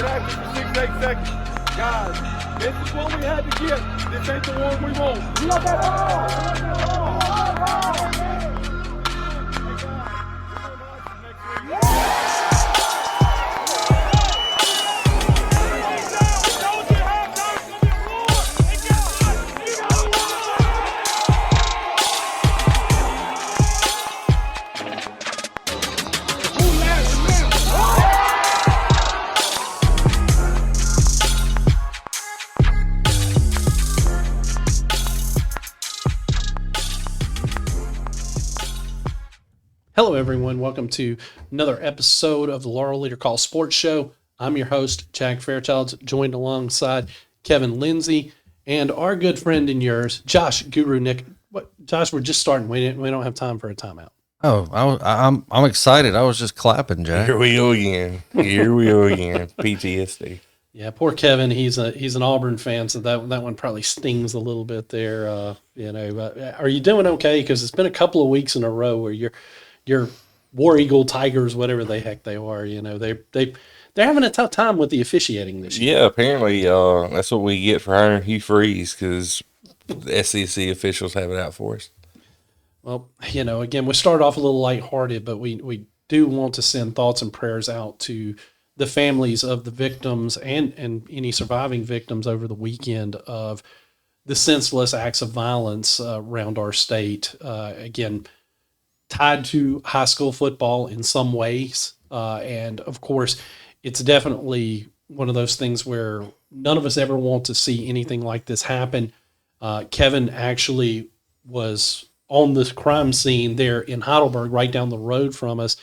get active for 6, 8 seconds. Guys, this is what we had to get. This ain't the one we want. We got Hello, everyone. Welcome to another episode of the Laurel Leader Call Sports Show. I'm your host, Jack Fairchilds, joined alongside Kevan Lindsey and our good friend and yours, Josh Guru Nick. Josh, we're just starting. We don't have time for a timeout. Oh, I'm excited. I was just clapping, Jack. Here we go again. PTSD. Yeah, poor Kevin. He's an Auburn fan, so that one probably stings a little bit there. Are you doing okay? Because it's been a couple of weeks in a row where your War Eagle Tigers, whatever the heck they are, they're having a tough time with the officiating this year. Yeah, apparently that's what we get for hiring Hugh Freeze, because the SEC officials have it out for us. Well, again, we started off a little lighthearted, but we do want to send thoughts and prayers out to the families of the victims and any surviving victims over the weekend of the senseless acts of violence around our state. Again, tied to high school football in some ways. And of course, it's definitely one of those things where none of us ever want to see anything like this happen. Kevin actually was on the crime scene there in Heidelberg, right down the road from us.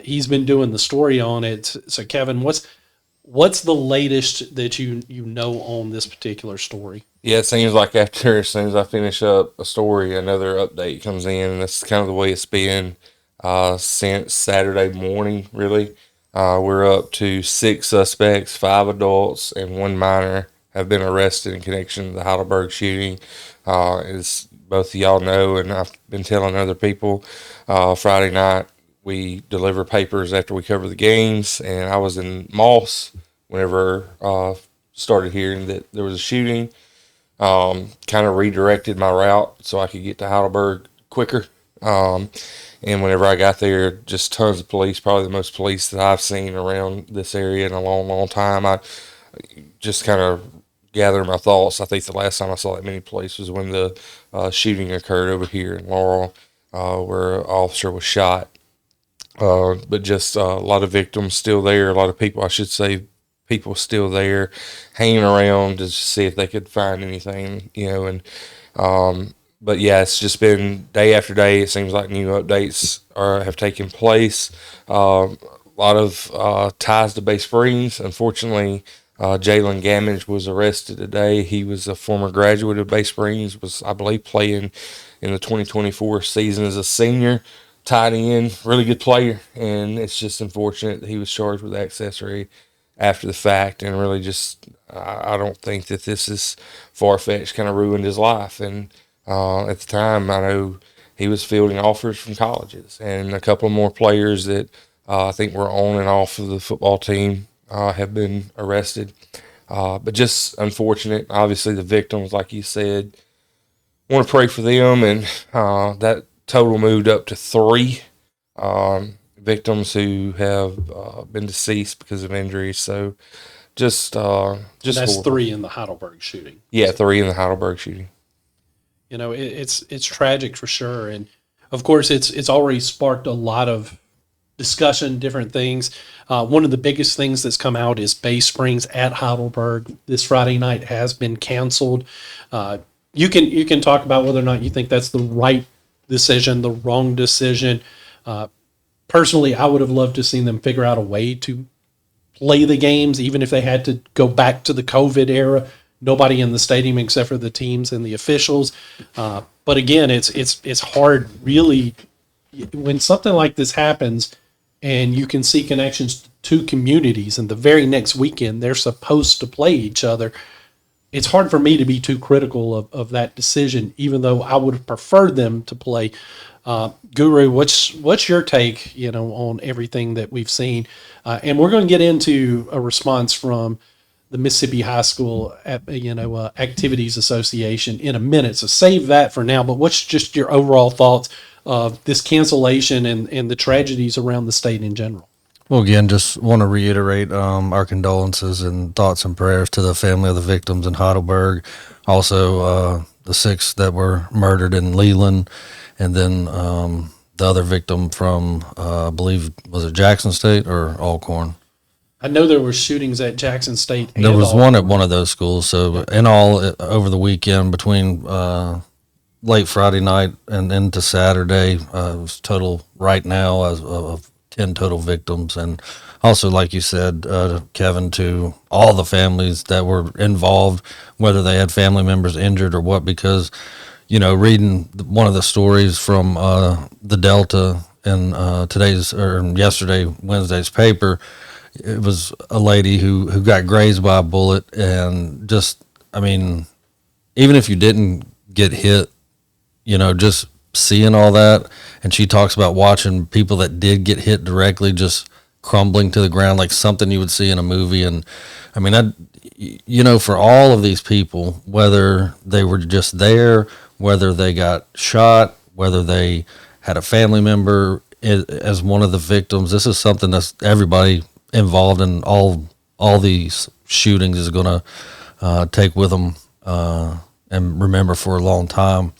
He's been doing the story on it. So Kevin, what's the latest that you know on this particular story? Yeah, it seems like as soon as I finish up a story, another update comes in, and that's kind of the way it's been since Saturday morning, really. We're up to 6 suspects, 5 adults, and 1 minor have been arrested in connection to the Heidelberg shooting. As both of y'all know, and I've been telling other people, Friday night we deliver papers after we cover the games, and I was in Moss whenever started hearing that there was a shooting. Kind of redirected my route so I could get to Heidelberg quicker. And whenever I got there, just tons of police, probably the most police that I've seen around this area in a long, long time. I just kind of gathered my thoughts. I think the last time I saw that many police was when the shooting occurred over here in Laurel, where an officer was shot. But just a lot of victims still there, a lot of people, I should say, people still there hanging around to see if they could find anything, but yeah, it's just been day after day. It seems like new updates have taken place. A lot of ties to Bay Springs. Unfortunately, Jalen Gamage was arrested today. He was a former graduate of Bay Springs, was, I believe, playing in the 2024 season as a senior, tight end, really good player, and it's just unfortunate that he was charged with accessory after the fact, and really just, I don't think that this is far-fetched, kind of ruined his life. And at the time, I know he was fielding offers from colleges, and a couple more players that I think were on and off of the football team have been arrested. But just unfortunate. Obviously, the victims, like you said, want to pray for them, and that total moved up to 3. Victims who have been deceased because of injuries. So just That's horrible. 3 in the Heidelberg shooting. Yeah, 3 in the Heidelberg shooting. It's tragic for sure, and of course it's already sparked a lot of discussion, different things. One of the biggest things that's come out is Bay Springs at Heidelberg this Friday night has been canceled. You can talk about whether or not you think that's the right decision, the wrong decision. Personally, I would have loved to seen them figure out a way to play the games, even if they had to go back to the COVID era. Nobody in the stadium except for the teams and the officials. But again, it's hard, really, when something like this happens, and you can see connections to communities, and the very next weekend they're supposed to play each other. it's hard for me to be too critical of that decision, even though I would have preferred them to play. Guru, what's your take, on everything that we've seen? And we're going to get into a response from the Mississippi High School Activities Association in a minute. So save that for now. But what's just your overall thoughts of this cancellation and the tragedies around the state in general? Well, again, just want to reiterate our condolences and thoughts and prayers to the family of the victims in Heidelberg. Also, the 6 that were murdered in Leland, and then the other victim from, I believe, was it Jackson State or Alcorn? I know there were shootings at Jackson State. There was one at one of those schools. So in all, over the weekend, between late Friday night and into Saturday, it was total right now of 10 total victims. And also, like you said, Kevin, to all the families that were involved, whether they had family members injured or what, because, reading one of the stories from the Delta in Wednesday's paper, it was a lady who got grazed by a bullet, and just, even if you didn't get hit, just seeing all that. And she talks about watching people that did get hit directly just crumbling to the ground like something you would see in a movie. And for all of these people, whether they were just there, whether they got shot, whether they had a family member as one of the victims, this is something that's everybody involved in all these shootings is going to take with them and remember for a long time.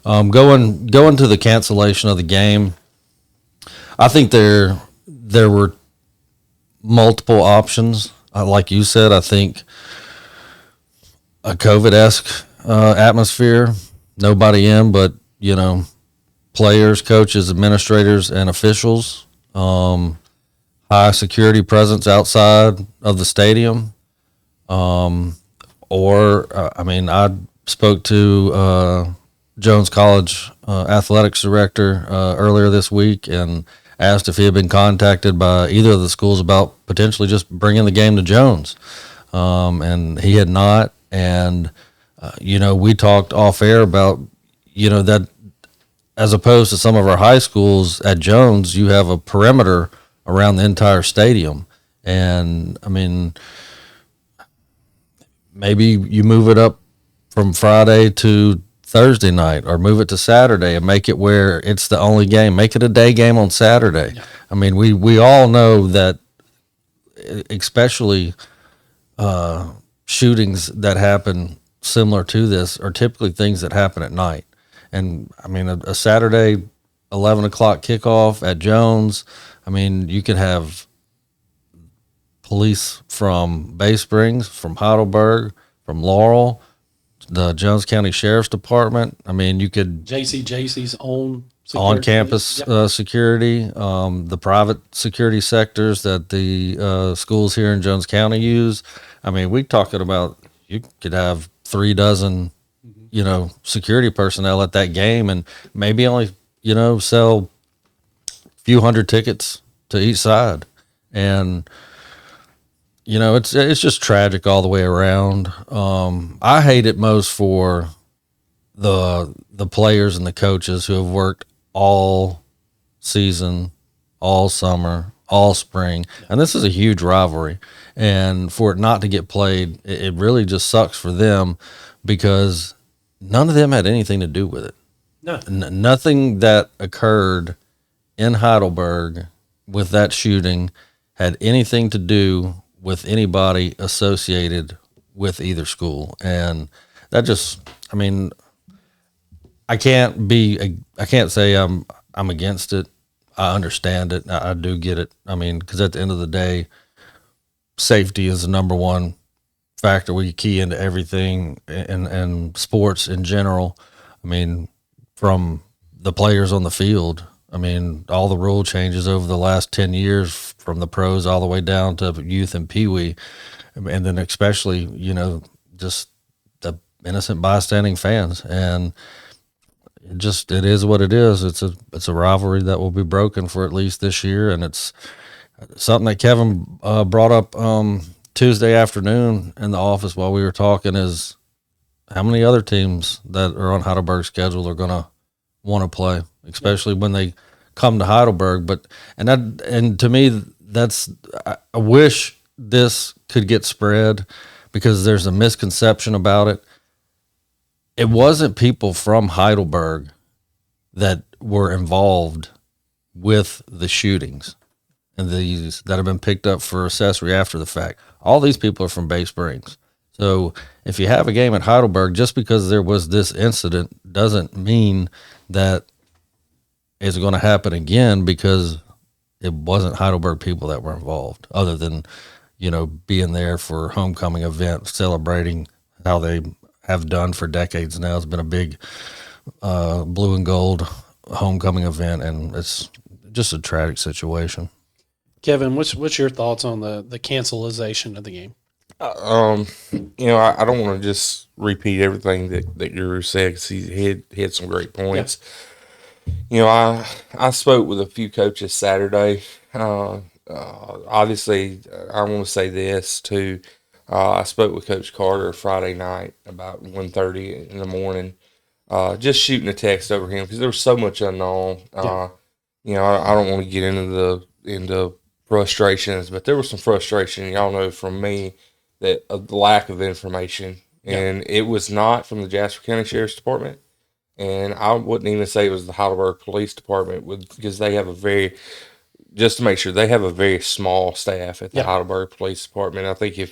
Going to the cancellation of the game, I think there were multiple options. Like you said, I think a COVID-esque atmosphere, nobody in, but players, coaches, administrators, and officials. High security presence outside of the stadium. I spoke to Jones College athletics director earlier this week and asked if he had been contacted by either of the schools about potentially just bringing the game to Jones. And he had not. And, we talked off air about, that as opposed to some of our high schools at Jones, you have a perimeter around the entire stadium. And maybe you move it up from Friday to Thursday night, or move it to Saturday and make it where it's the only game. Make it a day game on Saturday. Yeah. We all know that, especially shootings that happen similar to this are typically things that happen at night. And a Saturday 11 o'clock kickoff at Jones, you could have police from Bay Springs, from Heidelberg, from Laurel, the Jones County Sheriff's Department. You could JC's own on campus security, the private security sectors that the schools here in Jones County use. We talking about you could have 3 dozen, security personnel at that game, and maybe only sell a few hundred tickets to each side. And it's just tragic all the way around. I hate it most for the players and the coaches who have worked all season, all summer, all spring, and this is a huge rivalry. And for it not to get played, it really just sucks for them, because none of them had anything to do with it. No, nothing that occurred in Heidelberg with that shooting had anything to do with anybody associated with either school. And that just, I can't say I'm against it. I understand it. I do get it. Because at the end of the day, safety is the number one factor. We key into everything and sports in general. From the players on the field, all the rule changes over the last 10 years, from the pros all the way down to youth and peewee. And then especially, just the innocent bystanding fans. And it is what it is. It's a rivalry that will be broken for at least this year. And it's something that Kevin brought up Tuesday afternoon in the office while we were talking is how many other teams that are on Heidelberg's schedule are going to want to play, especially when they come to Heidelberg. And to me, I wish this could get spread because there's a misconception about it. It wasn't people from Heidelberg that were involved with the shootings and these that have been picked up for accessory after the fact. All these people are from Bay Springs. So if you have a game at Heidelberg, just because there was this incident doesn't mean that it's going to happen again, because it wasn't Heidelberg people that were involved, other than, being there for homecoming event, celebrating how they have done for decades now. It's been a big blue and gold homecoming event, and it's just a tragic situation. Kevin, what's your thoughts on the cancelization of the game? I don't want to just repeat everything that Guru said, because he had some great points. Yeah. I spoke with a few coaches Saturday. Obviously, I want to say this too. I spoke with Coach Carter Friday night about 1:30 in the morning, just shooting a text over him because there was so much unknown. I don't want to get into frustrations, but there was some frustration, y'all know, from me, that of the lack of information, and it was not from the Jasper County Sheriff's Department, and I wouldn't even say it was the Heidelberg Police Department, because they have just to make sure, they have a very small staff at the Heidelberg Police Department. I think I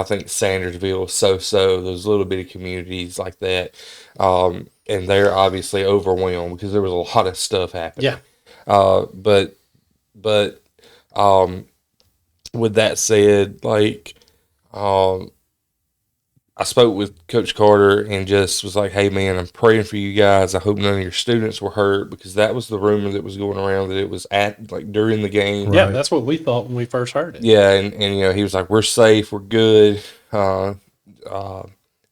think Sandersville, those little bitty communities like that, and they're obviously overwhelmed because there was a lot of stuff happening. Yeah. But with that said, I spoke with Coach Carter and just was like, hey, man, I'm praying for you guys. I hope none of your students were hurt, because that was the rumor that was going around, that it was during the game. Right. Yeah, that's what we thought when we first heard it. Yeah, and he was like, we're safe, we're good. Shot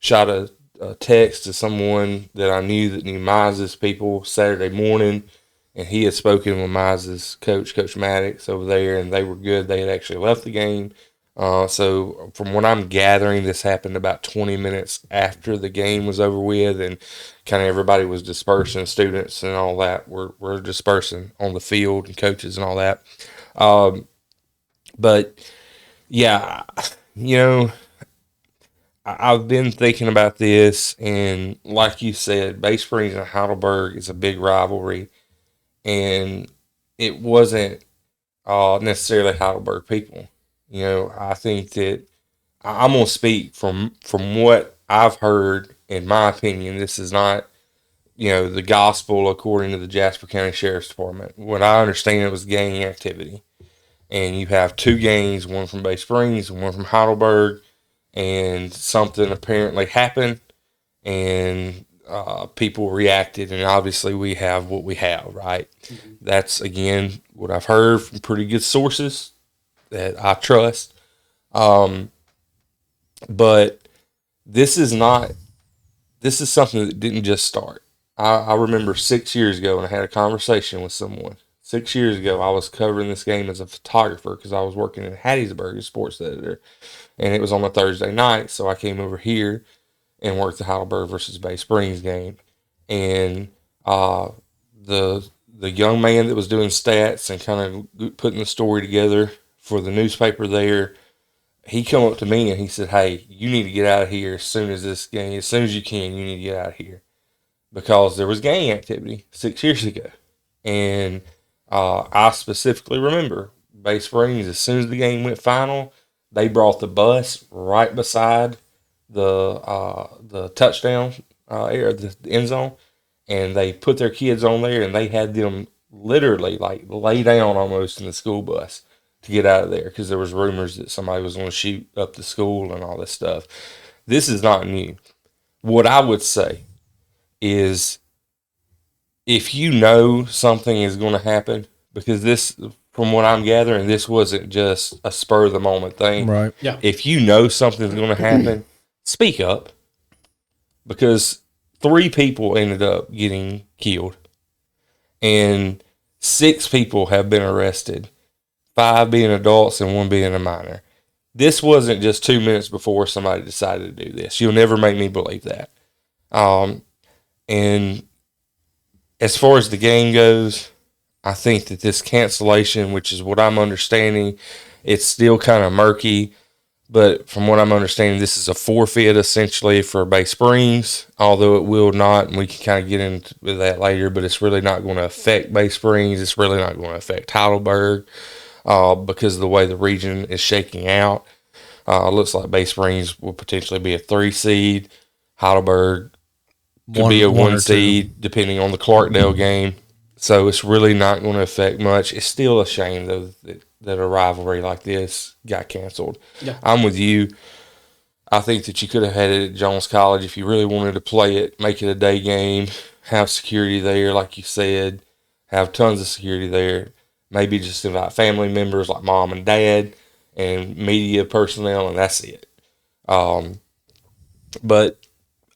a text to someone that I knew that knew Mize's people Saturday morning, and he had spoken with Mize's Coach Maddox over there, and they were good. They had actually left the game. So from what I'm gathering, this happened about 20 minutes after the game was over with, and kind of everybody was dispersing, students and all that were dispersing on the field, and coaches and all that. But yeah, I've been thinking about this, and like you said, Bay Springs and Heidelberg is a big rivalry, and it wasn't necessarily Heidelberg people. I think that I'm going to speak from what I've heard. In my opinion, this is not, the gospel according to the Jasper County Sheriff's Department. What I understand, it was gang activity. And you have two gangs, one from Bay Springs and one from Heidelberg, and something apparently happened, and people reacted, and obviously we have what we have, right? Mm-hmm. That's, again, what I've heard from pretty good sources that I trust. But this is something that didn't just start. I remember 6 years ago, and I had a conversation with someone. 6 years ago, I was covering this game as a photographer because I was working in Hattiesburg as sports editor, and it was on a Thursday night, so I came over here and worked the Heidelberg versus Bay Springs game. And the young man that was doing stats and kind of putting the story together for the newspaper there, he come up to me and he said, hey, you need to get out of here as soon as this game, as soon as you can, you need to get out of here. Because there was gang activity 6 years ago. And I specifically remember Bay Springs, as soon as the game went final, they brought the bus right beside the touchdown area, the end zone, and they put their kids on there, and they had them literally lay down almost in the school bus to get out of there, because there was rumors that somebody was going to shoot up the school and all this stuff. This is not new. What I would say is, if you know something is going to happen, because this, from what I'm gathering, this wasn't just a spur of the moment thing. Right. Yeah. If you know something's going to happen, speak up, because 3 people ended up getting killed, and 6 people have been arrested. 5 being adults and 1 being a minor. this wasn't just 2 minutes before somebody decided to do this. You'll never make me believe that. And as far as the game goes, I think that this cancellation, which is what I'm understanding, it's still kind of murky. But from what I'm understanding, this is a forfeit essentially for Bay Springs, although it will not, and we can kind of get into that later, but it's really not going to affect Bay Springs. It's really not going to affect Heidelberg because of the way the region is shaking out. Looks like Bay Springs will potentially be a 3 seed. Heidelberg could be a 1 seed, depending on the Clarkdale game. So it's really not going to affect much. It's still a shame, though, that a rivalry like this got canceled. Yeah. I'm with you. I think that you could have had it at Jones College if you really wanted to play it, make it a day game, have security there, like you said, have tons of security there. Maybe just invite family members like mom and dad and media personnel, and that's it. But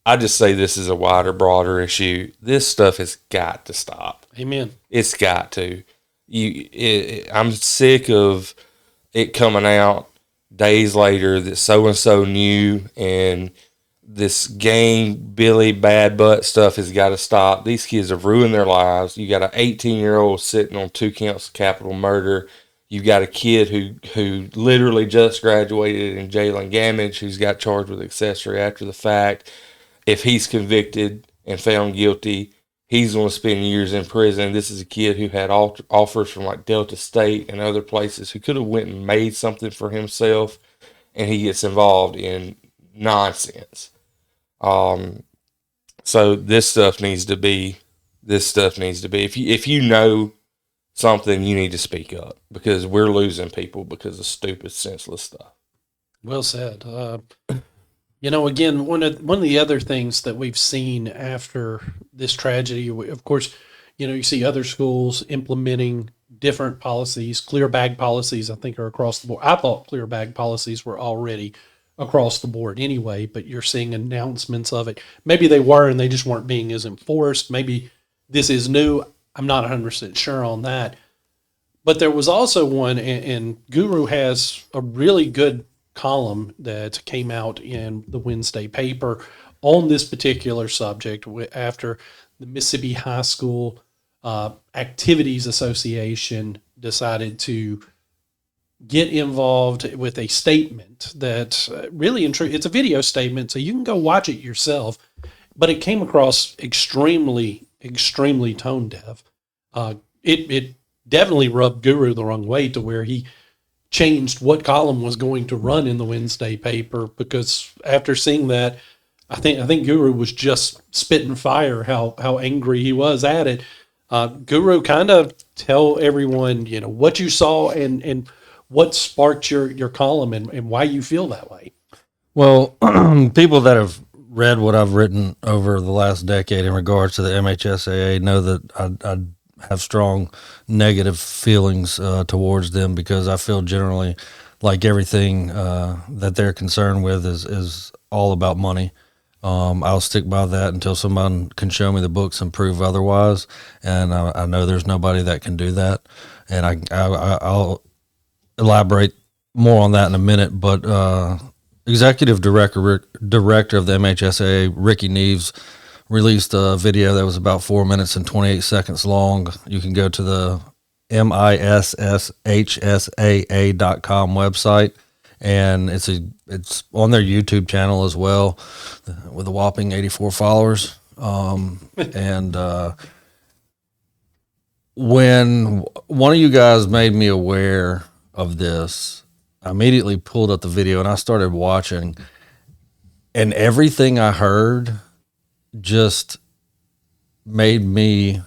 I just say this is a wider, broader issue. This stuff has got to stop. Amen. It's got to. I'm sick of it coming out days later that so-and-so knew, and this gang Billy bad butt stuff has got to stop. These kids have ruined their lives. You got an 18-year-old sitting on 2 counts of capital murder. You've got a kid who literally just graduated in Jalen Gamage, who's got charged with accessory after the fact. If he's convicted and found guilty, he's going to spend years in prison. This is a kid who had offers from like Delta State and other places who could have went and made something for himself, and he gets involved in nonsense. So this stuff needs to be. If you know something, you need to speak up, because we're losing people because of stupid, senseless stuff. Well said. Again, one of the other things that we've seen after this tragedy, of course, you see other schools implementing different policies. Clear bag policies, I think, are across the board. I thought clear bag policies were already across the board anyway, but you're seeing announcements of it. Maybe they were and they just weren't being as enforced. Maybe this is new. I'm not 100% sure on that. But there was also one, and Guru has a really good column that came out in the Wednesday paper on this particular subject after the Mississippi High School Activities Association decided to get involved with a statement that really, it's a video statement, so you can go watch it yourself, but it came across extremely, extremely tone deaf. It definitely rubbed Guru the wrong way to where he changed what column was going to run in the Wednesday paper, because after seeing that, I think Guru was just spitting fire how angry he was at it. Guru, kind of tell everyone, what you saw and what sparked your column and why you feel that way. Well, people that have read what I've written over the last decade in regards to the MHSAA know that I have strong negative feelings towards them, because I feel generally like everything that they're concerned with is all about money. I'll stick by that until someone can show me the books and prove otherwise, and I know there's nobody that can do that, and I'll elaborate more on that in a minute. But Executive Director of the MHSAA, Ricky Neves, released a video that was about 4 minutes and 28 seconds long. You can go to the MISSHSAA.com website, and it's on their YouTube channel as well, with a whopping 84 followers. And when one of you guys made me aware of this, I immediately pulled up the video and I started watching, and everything I heard just made me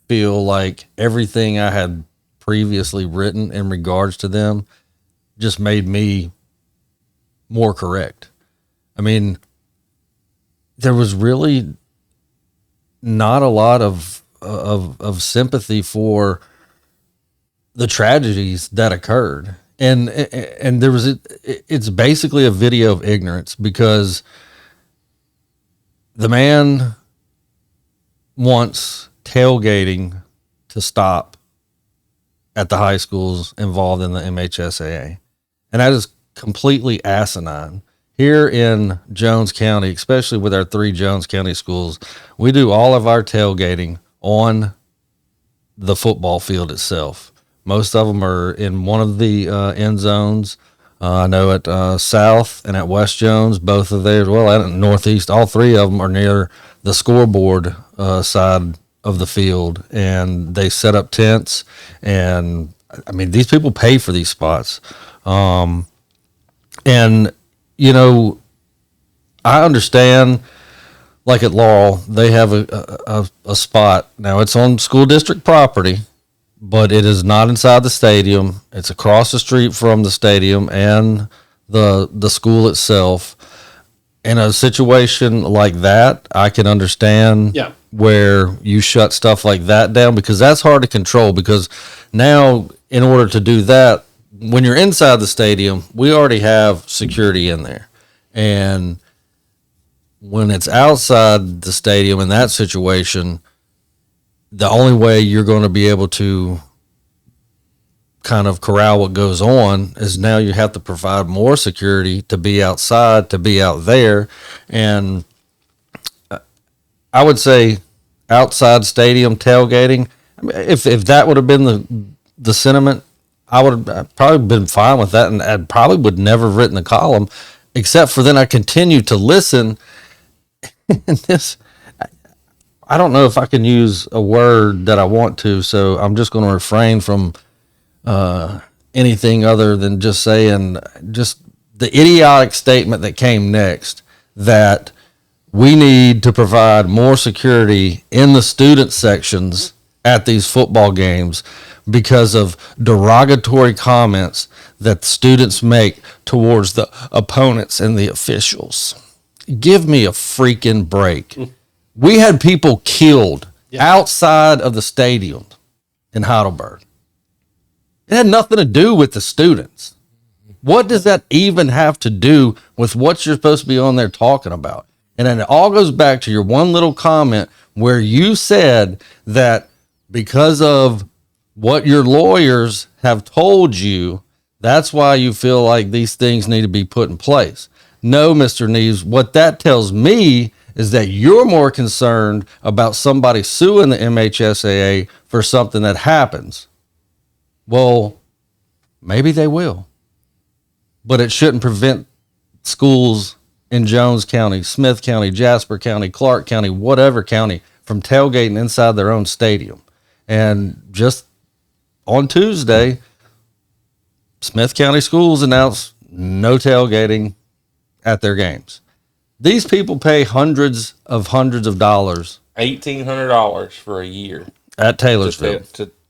feel like everything I had previously written in regards to them just made me more correct. I mean, there was really not a lot of sympathy for the tragedies that occurred. And there was, it's basically a video of ignorance, because the man wants tailgating to stop at the high schools involved in the MHSAA. And that is completely asinine. Here in Jones County, especially with our 3 Jones County schools, we do all of our tailgating on the football field itself. Most of them are in one of the end zones. I know at South and at West Jones, both of theirs, well, at Northeast, all 3 of them are near the scoreboard side of the field, and they set up tents. And I mean, these people pay for these spots. And, you know, I understand, like at Laurel, they have a spot. Now, it's on school district property, but it is not inside the stadium. It's across the street from the stadium and the school itself. In a situation like that, I can understand where you shut stuff like that down, because that's hard to control. Because now, in order to do that, when you're inside the stadium, we already have security in there. And when it's outside the stadium in that situation, the only way you're going to be able to kind of corral what goes on is now you have to provide more security to be outside, to be out there. And I would say outside stadium tailgating, I mean, if that would have been the sentiment, I would have probably been fine with that, and I probably would never have written the column, except for then I continued to listen. And this, I don't know if I can use a word that I want to, so I'm just going to refrain from anything other than just saying just the idiotic statement that came next, that we need to provide more security in the student sections at these football games because of derogatory comments that students make towards the opponents and the officials. Give me a freaking break. We had people killed outside of the stadium in Heidelberg. It had nothing to do with the students. What does that even have to do with what you're supposed to be on there talking about? And then it all goes back to your one little comment where you said that because of what your lawyers have told you, that's why you feel like these things need to be put in place. No, Mr. Neves, what that tells me is that you're more concerned about somebody suing the MHSAA for something that happens. Well, maybe they will, but it shouldn't prevent schools in Jones County, Smith County, Jasper County, Clark County, whatever county, from tailgating inside their own stadium. And just on Tuesday, Smith County schools announced no tailgating at their games. These people pay hundreds of dollars. $1,800 for a year At Taylorsville.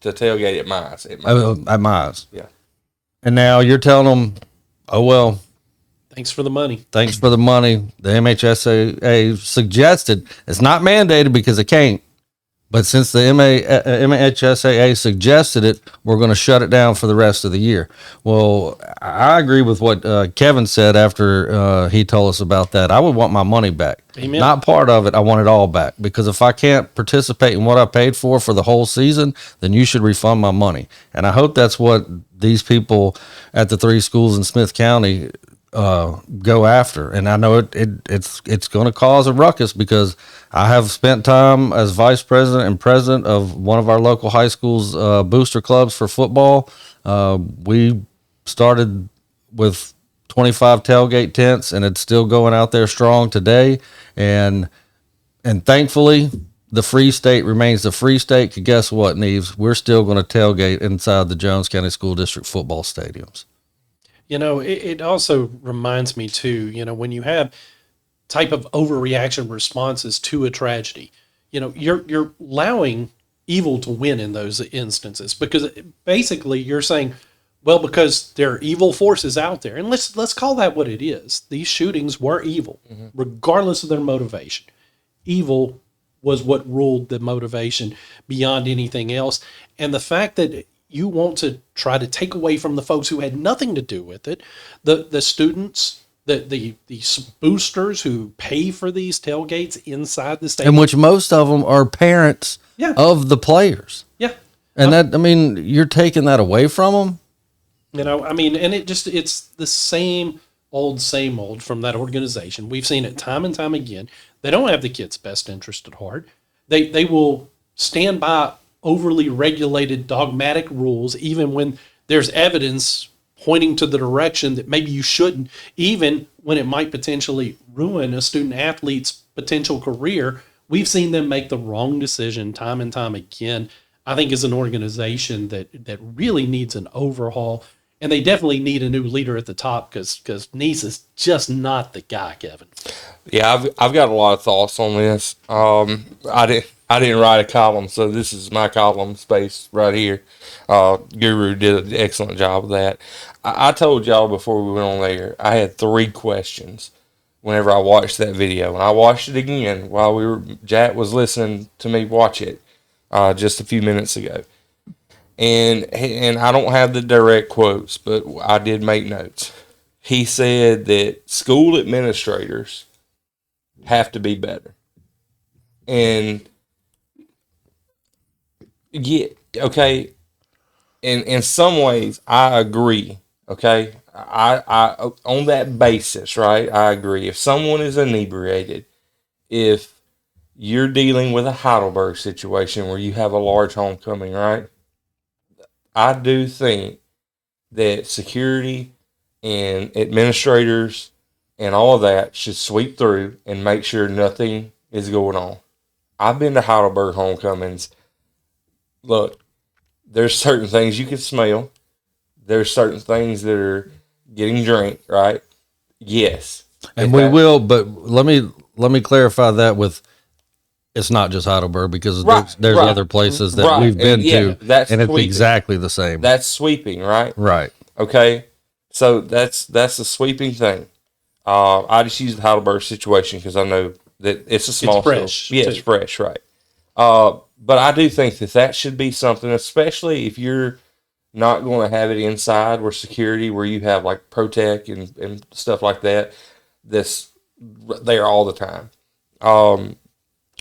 To tailgate at Mize. At Mize. Yeah. And now you're telling them, oh, well, Thanks for the money. thanks for the money. The MHSAA suggested, it's not mandated because it can't, but since the MHSAA suggested it, we're going to shut it down for the rest of the year. Well, I agree with what Kevin said after he told us about that. I would want my money back. Amen. Not part of it. I want it all back, because if I can't participate in what I paid for the whole season, then you should refund my money. And I hope that's what these people at the 3 schools in Smith County go after. And I know it's going to cause a ruckus, because I have spent time as vice president and president of one of our local high schools booster clubs for football. We started with 25 tailgate tents, and it's still going out there strong today. And thankfully, the Free State remains the Free State. 'Cause guess what, Neves? We're still going to tailgate inside the Jones County School District football stadiums. You know, it also reminds me too, you know, when you have type of overreaction responses to a tragedy, you know, you're allowing evil to win in those instances, because basically you're saying, well, because there are evil forces out there, and let's call that what it is. These shootings were evil, regardless of their motivation. Evil was what ruled the motivation beyond anything else. And the fact that you want to try to take away from the folks who had nothing to do with it, the students, the boosters who pay for these tailgates inside the stadium, In which most of them are parents of the players. yeah, And that, I mean, you're taking that away from them. I mean, and it's the same old from that organization. We've seen it time and time again. They don't have the kids' best interest at heart. They will stand by overly regulated dogmatic rules, even when there's evidence pointing to the direction that maybe you shouldn't, even when it might potentially ruin a student athlete's potential career. We've seen them make the wrong decision time and time again. I think as an organization that really needs an overhaul, and they definitely need a new leader at the top because Nice is just not the guy, Kevin. Yeah, I've got a lot of thoughts on this. I didn't write a column, so this is my column space right here. Guru did an excellent job of that. I told y'all before we went on there, I had 3 questions whenever I watched that video, and I watched it again while Jack was listening to me watch it just a few minutes ago. And I don't have the direct quotes, but I did make notes. He said that school administrators have to be better. And yeah, okay. In some ways, I agree. Okay, I on that basis, right? I agree. If someone is inebriated, if you're dealing with a Heidelberg situation where you have a large homecoming, right? I do think that security and administrators and all of that should sweep through and make sure nothing is going on. I've been to Heidelberg homecomings. Look, there's certain things you can smell. There's certain things that are getting drank, right? Yes. And we will, but let me clarify that with it's not just Heidelberg because there's other places that we've been to, and it's exactly the same. That's sweeping, right? Right. Okay. So that's a sweeping thing. I just use the Heidelberg situation because I know that it's a small fresh. Yeah, it's fresh, right? But I do think that should be something, especially if you're not going to have it inside where you have like ProTech and stuff like that. That's there all the time.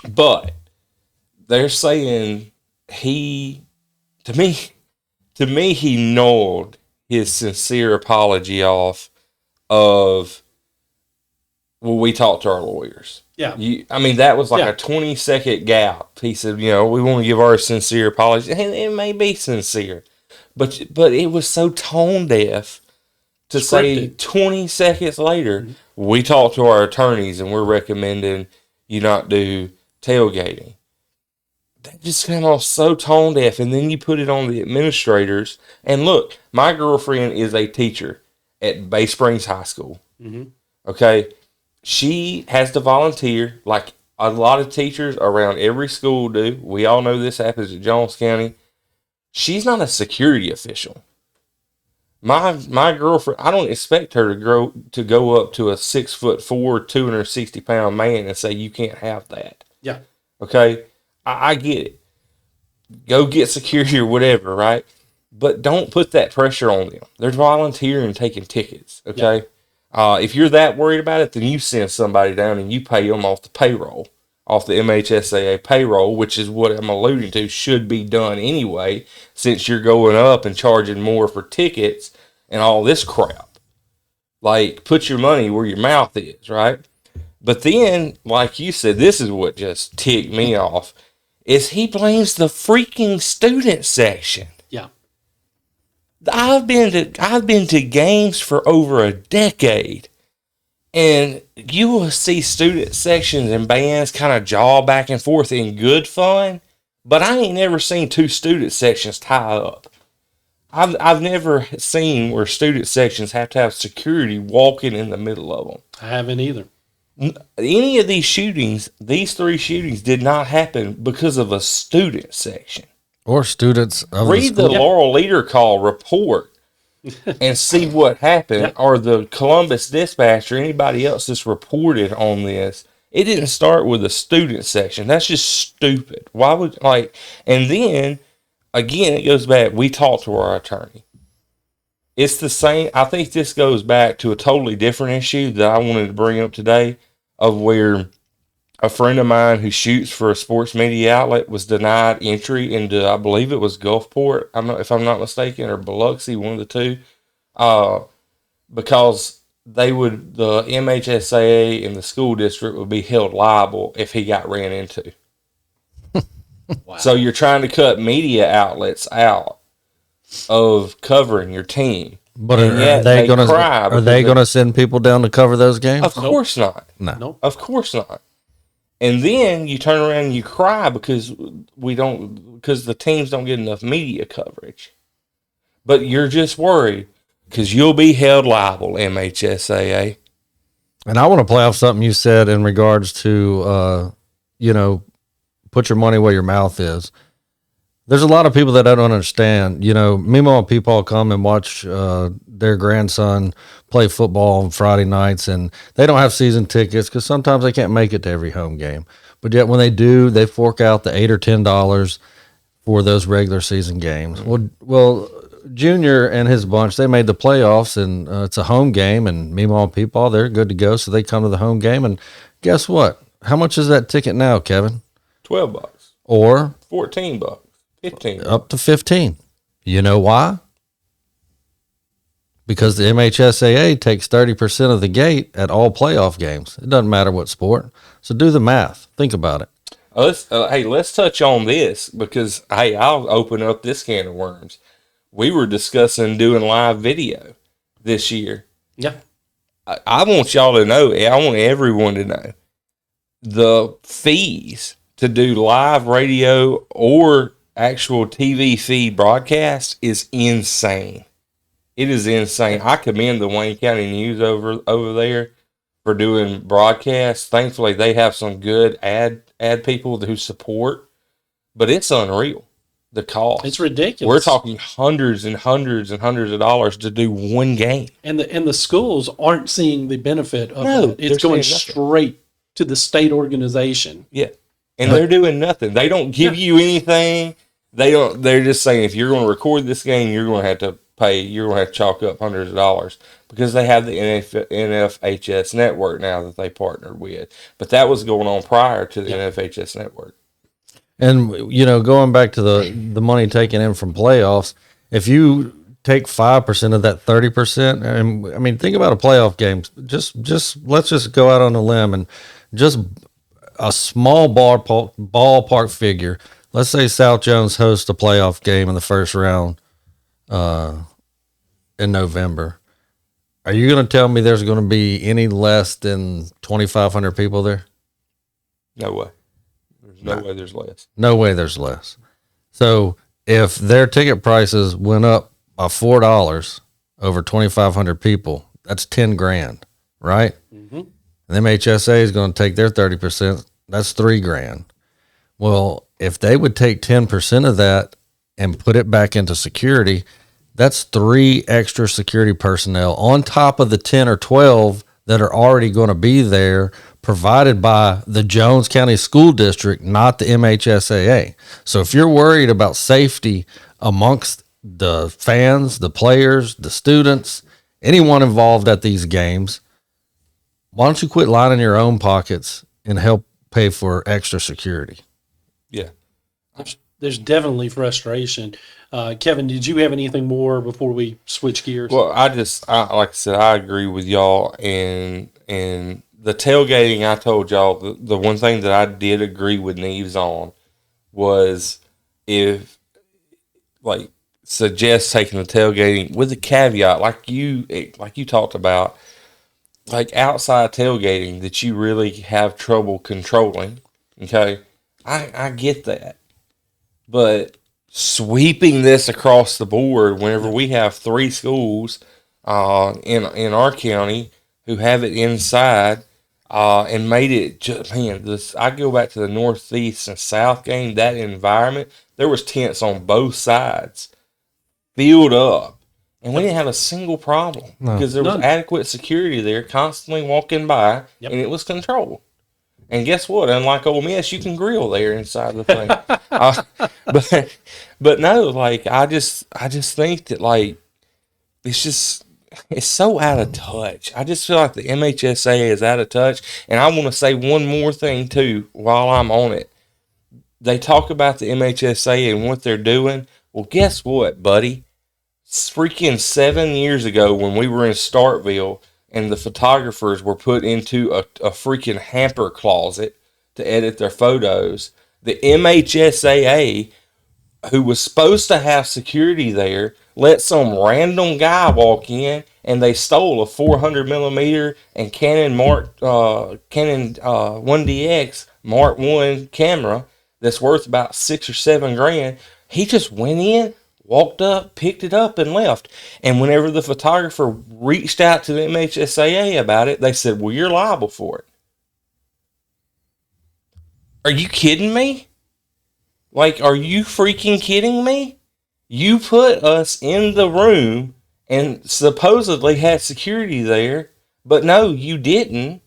But they're saying he gnawed his sincere apology off of, well, we talked to our lawyers. Yeah. That was like a 20-second gap. He said, we want to give our sincere apology. And it may be sincere, but it was so tone deaf to say 20 seconds later, we talked to our attorneys and we're recommending you not do tailgating. That just came off so tone deaf. And then you put it on the administrators. And look, my girlfriend is a teacher at Bay Springs High School. Mm-hmm. Okay. She has to volunteer like a lot of teachers around every school do. We all know this happens at Jones County. She's not a security official. My girlfriend, I don't expect her to go up to a 6'4", 260-pound man and say, you can't have that. Yeah. Okay. I get it. Go get security or whatever, right? But don't put that pressure on them. They're volunteering and taking tickets. Okay. Yeah. If you're that worried about it, then you send somebody down and you pay them off the payroll, off the MHSAA payroll, which is what I'm alluding to should be done anyway, since you're going up and charging more for tickets and all this crap. Like, put your money where your mouth is, right? But then, like you said, this is what just ticked me off, is he blames the freaking student section. Yeah. I've been to games for over a decade, and you will see student sections and bands kind of jaw back and forth in good fun, but I ain't never seen 2 student sections tie up. I've never seen where student sections have to have security walking in the middle of them. I haven't either. Any of these shootings, these 3 shootings did not happen because of a student section. Or students of Read the Laurel Leader Call report and see what happened, or the Columbus Dispatch or anybody else that's reported on this. It didn't start with a student section. That's just stupid. Why would, and then, again, it goes back, we talked to our attorney. It's the same, I think this goes back to a totally different issue that I wanted to bring up today, of where a friend of mine who shoots for a sports media outlet was denied entry into, I believe it was Gulfport, if I'm not mistaken, or Biloxi, one of the two, because the MHSAA and the school district would be held liable if he got ran into. Wow. So you're trying to cut media outlets out of covering your team. But And are yet they they going cry to because send people down to cover those games? Of course not. No. Nope. Of course not. And then you turn around and you cry because the teams don't get enough media coverage. But you're just worried because you'll be held liable, MHSAA. And I want to play off something you said in regards to, put your money where your mouth is. There's a lot of people that don't understand. Mimo and people come and watch their grandson play football on Friday nights, and they don't have season tickets because sometimes they can't make it to every home game. But yet when they do, they fork out the $8 or $10 for those regular season games. Well, Junior and his bunch, they made the playoffs, and it's a home game, and Mimo and people, they're good to go, so they come to the home game, and guess what? How much is that ticket now, Kevin? $12. Or $14. $15. up to 15. You know why? Because the MHSAA takes 30% of the gate at all playoff games. It doesn't matter what sport. So do the math. Think about it. Let's touch on this because, I'll open up this can of worms. We were discussing doing live video this year. Yeah. I want y'all to know, I want everyone to know, the fees to do live radio or actual TV feed broadcast is insane. It is insane. I commend the Wayne County News over there for doing broadcasts. Thankfully, they have some good ad people who support, but it's unreal. The cost. It's ridiculous. We're talking hundreds and hundreds and hundreds of dollars to do one game. And the schools aren't seeing the benefit of No, it. It's they're going seeing nothing. straight to the state organization. Yeah. And they're doing nothing. They don't give you anything. They're just saying if you're going to record this game, you're going to have to pay, you're going to have to chalk up hundreds of dollars because they have the NFHS network now that they partnered with. But that was going on prior to the NFHS network. And, going back to the money taken in from playoffs, if you take 5% of that 30%, and I mean, think about a playoff game. Just let's just go out on a limb and just a small ballpark figure. Let's say South Jones hosts a playoff game in the first round in November. Are you going to tell me there's going to be any less than 2,500 people there? No way. There's no way there's less. No way there's less. So if their ticket prices went up by $4 over 2,500 people, that's 10 grand, right? Mm-hmm. And MHSA is going to take their 30%. That's $3 grand. Well, if they would take 10% of that and put it back into security, that's 3 extra security personnel on top of the 10 or 12 that are already going to be there, provided by the Jones County School District, not the MHSAA. So if you're worried about safety amongst the fans, the players, the students, anyone involved at these games, why don't you quit lining your own pockets and help pay for extra security? Yeah. There's definitely frustration. Kevin, did you have anything more before we switch gears? Well, like I said, I agree with y'all. And the tailgating, I told y'all, the one thing that I did agree with Neves on was if, suggest taking the tailgating with a caveat, like you talked about, like outside tailgating that you really have trouble controlling. Okay. I get that. But sweeping this across the board whenever we have 3 schools in our county who have it inside and made it just, I go back to the Northeast and South game, that environment, there was tents on both sides filled up, and we didn't have a single problem because there was adequate security there constantly walking by, and it was controlled. And guess what? Unlike Ole Miss, you can grill there inside the thing. But no, I just think that it's so out of touch. I just feel like the MHSAA is out of touch. And I want to say one more thing too while I'm on it. They talk about the MHSAA and what they're doing. Well, guess what, buddy? freaking 7 years ago when we were in Starkville and the photographers were put into a freaking hamper closet to edit their photos. The MHSAA, who was supposed to have security there, let some random guy walk in and they stole a 400 millimeter and Canon 1DX Mark 1 camera that's worth about $6 or $7. He just went in, walked up, picked it up, and left. And whenever the photographer reached out to the MHSAA about it, they said, well, you're liable for it. Are you kidding me? Like, are you freaking kidding me? You put us in the room and supposedly had security there, but no, you didn't.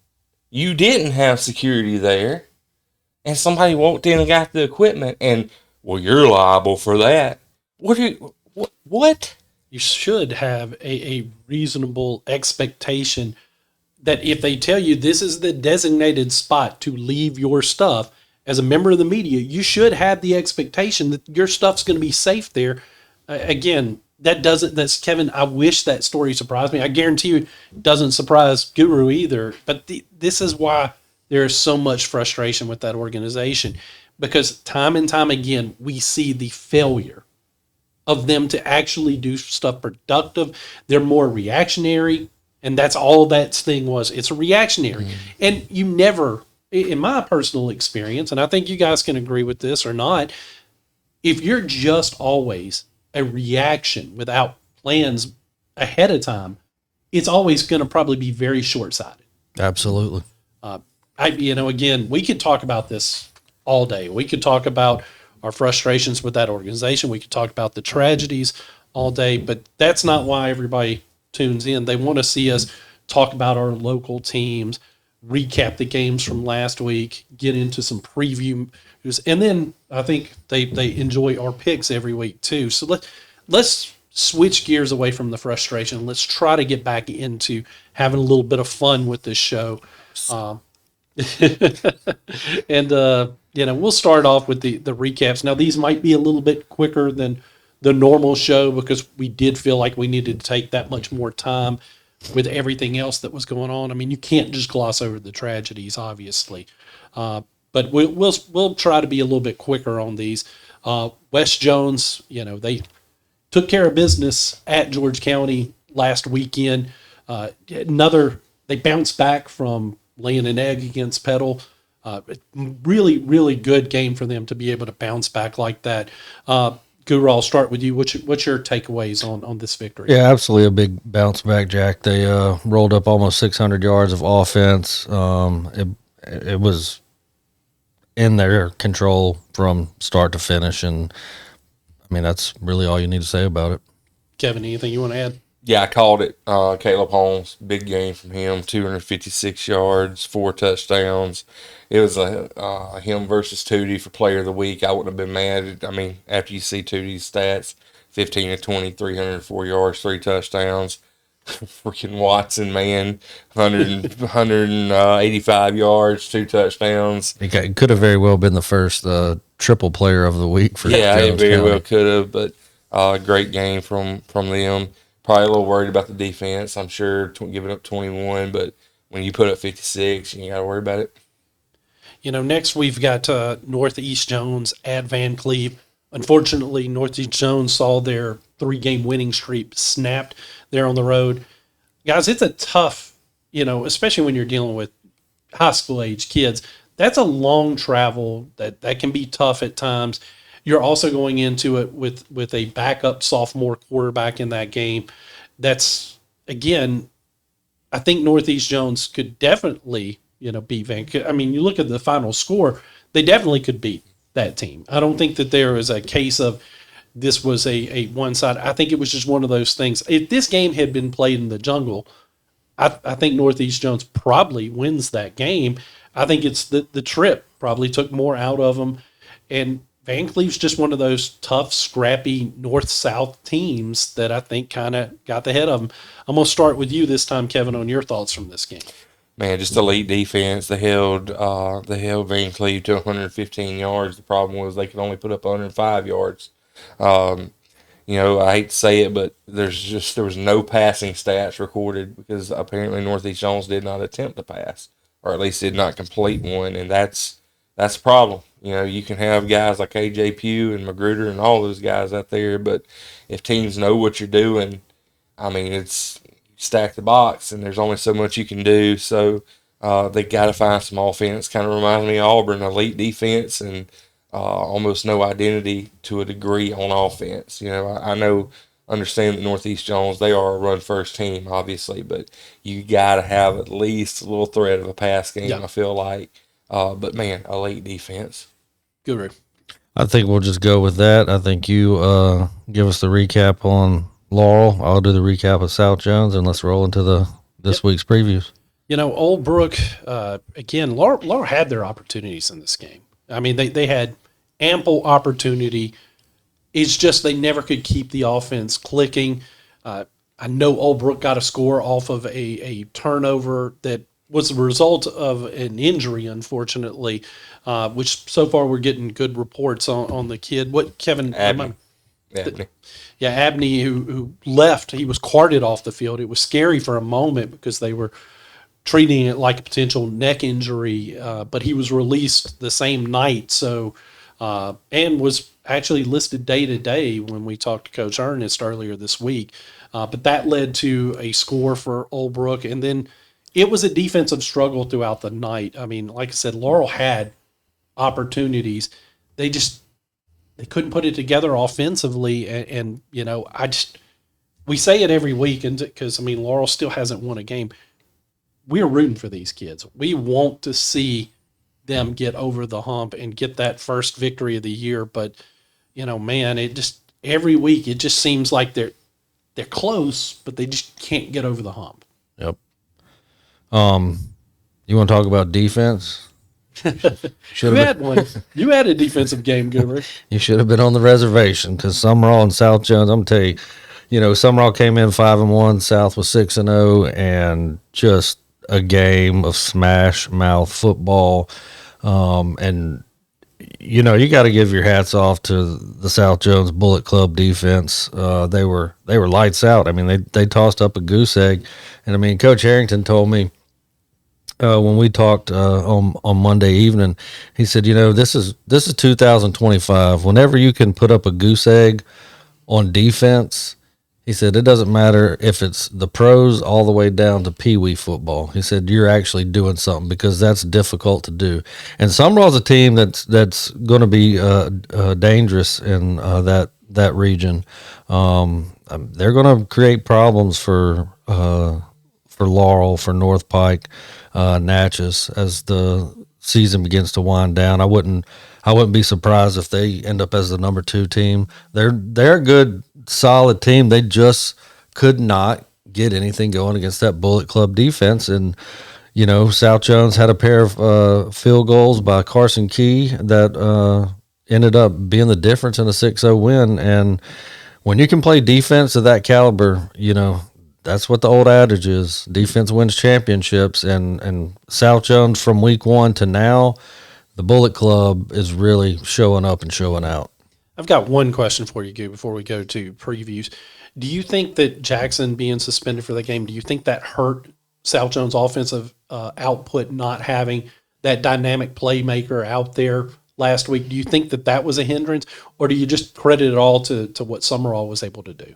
You didn't have security there. And somebody walked in and got the equipment and, well, you're liable for that. What? You should have a reasonable expectation that if they tell you this is the designated spot to leave your stuff, as a member of the media, you should have the expectation that your stuff's going to be safe there. Again, that's Kevin. I wish that story surprised me. I guarantee you it doesn't surprise Guru either. But this is why there is so much frustration with that organization, because time and time again, we see the failure of them to actually do stuff productive. They're more reactionary, and that's all that thing was. It's a reactionary. And you never, in my personal experience, and I think you guys can agree with this or not, if you're just always a reaction without plans ahead of time, it's always going to probably be very short-sighted. Absolutely. Again, we could talk about this all day. We could talk about our frustrations with that organization. We could talk about the tragedies all day, but that's not why everybody tunes in. They want to see us talk about our local teams, recap the games from last week, get into some previews, and then I think they enjoy our picks every week too. So let's switch gears away from the frustration. Let's try to get back into having a little bit of fun with this show. And we'll start off with the recaps. Now these might be a little bit quicker than the normal show because we did feel like we needed to take that much more time with everything else that was going on. I mean, you can't just gloss over the tragedies, obviously. But we'll try to be a little bit quicker on these. West Jones, they took care of business at George County last weekend. They bounced back from laying an egg against Petal. Really, really good game for them to be able to bounce back like that. Guru, I'll start with you. What's your takeaways on this victory? Yeah, absolutely a big bounce back, Jack. They rolled up almost 600 yards of offense. It was in their control from start to finish, and I mean that's really all you need to say about it. Kevin, anything you want to add? Yeah, I called it. Caleb Holmes, big game from him, 256 yards, 4 touchdowns. It was him versus Tootie for Player of the Week. I wouldn't have been mad. I mean, after you see Tootie's stats, 15 of 20, 304 yards, 3 touchdowns. Freaking Watson, man, 185 yards, 2 touchdowns. It could have very well been the first triple Player of the Week for Yeah, Jones it very County. well could have, but great game from them. Probably a little worried about the defense, I'm sure, giving up 21, but when you put up 56, you got to worry about it. Next we've got Northeast Jones at Van Cleve. Unfortunately, Northeast Jones saw their 3-game winning streak snapped there on the road. Guys, it's a tough, especially when you're dealing with high school age kids. That's a long travel that can be tough at times. You're also going into it with a backup sophomore quarterback in that game. That's, again, I think Northeast Jones could definitely, beat I mean, you look at the final score, they definitely could beat that team. I don't think that there is a case of this was a one side. I think it was just one of those things. If this game had been played in the jungle, I think Northeast Jones probably wins that game. I think it's the trip probably took more out of them. And Van Cleve's just one of those tough, scrappy north-south teams that I think kind of got the head of them. I'm going to start with you this time, Kevin, on your thoughts from this game. Man, just elite defense. They held Van Cleve to 115 yards. The problem was they could only put up 105 yards. I hate to say it, but there was no passing stats recorded because apparently Northeast Jones did not attempt to pass, or at least did not complete one, and that's a problem. You can have guys like AJ Pugh and Magruder and all those guys out there, but if teams know what you're doing, I mean, it's stack the box, and there's only so much you can do. So they got to find some offense. Kind of reminds me of Auburn, elite defense and almost no identity to a degree on offense. I understand that Northeast Jones, they are a run first team, obviously, but you got to have at least a little threat of a pass game. Yeah. I feel like, but man, elite defense. Guru. I think we'll just go with that. I think you give us the recap on Laurel. I'll do the recap of South Jones, and let's roll into this week's previews. Old Brook, again, Laurel had their opportunities in this game. I mean, they had ample opportunity. It's just they never could keep the offense clicking. I know Old Brook got a score off of a turnover that was the result of an injury, unfortunately, which so far we're getting good reports on the kid. What, Kevin? Abney. Yeah, Abney, who left, he was carted off the field. It was scary for a moment because they were treating it like a potential neck injury, but he was released the same night. So, and was actually listed day to day when we talked to Coach Ernest earlier this week. But that led to a score for Old Brook, and then it was a defensive struggle throughout the night. I mean, like I said, Laurel had opportunities. They couldn't put it together offensively. And we say it every week, and because, Laurel still hasn't won a game. We're rooting for these kids. We want to see them get over the hump and get that first victory of the year. But, man, it just every week it just seems like they're close, but they just can't get over the hump. Yep. You want to talk about defense? You had one. You had a defensive game, Guru. You should have been on the reservation because Summerall and South Jones, I'm going to tell you, Summerall came in 5-1, South was 6-0, and just a game of smash mouth football. And you got to give your hats off to the South Jones Bullet Club defense. They were lights out. They tossed up a goose egg, and Coach Harrington told me when we talked on Monday evening, he said, this is 2025. Whenever you can put up a goose egg on defense, he said, it doesn't matter if it's the pros all the way down to peewee football. He said, you're actually doing something because that's difficult to do. And Summerall's a team that's going to be dangerous in that region. They're going to create problems for Laurel, for North Pike, Natchez as the season begins to wind down. I wouldn't be surprised if they end up as the number 2 team. They're a good, solid team. They just could not get anything going against that Bullet Club defense. And South Jones had a pair of field goals by Carson Key that ended up being the difference in a 6-0 win. And when you can play defense of that caliber, that's what the old adage is. Defense wins championships. And South Jones, from week 1 to now, the Bullet Club is really showing up and showing out. I've got one question for you, Goo, before we go to previews. Do you think that Jackson being suspended for the game, do you think that hurt South Jones' offensive output, not having that dynamic playmaker out there last week? Do you think that was a hindrance, or do you just credit it all to what Summerall was able to do?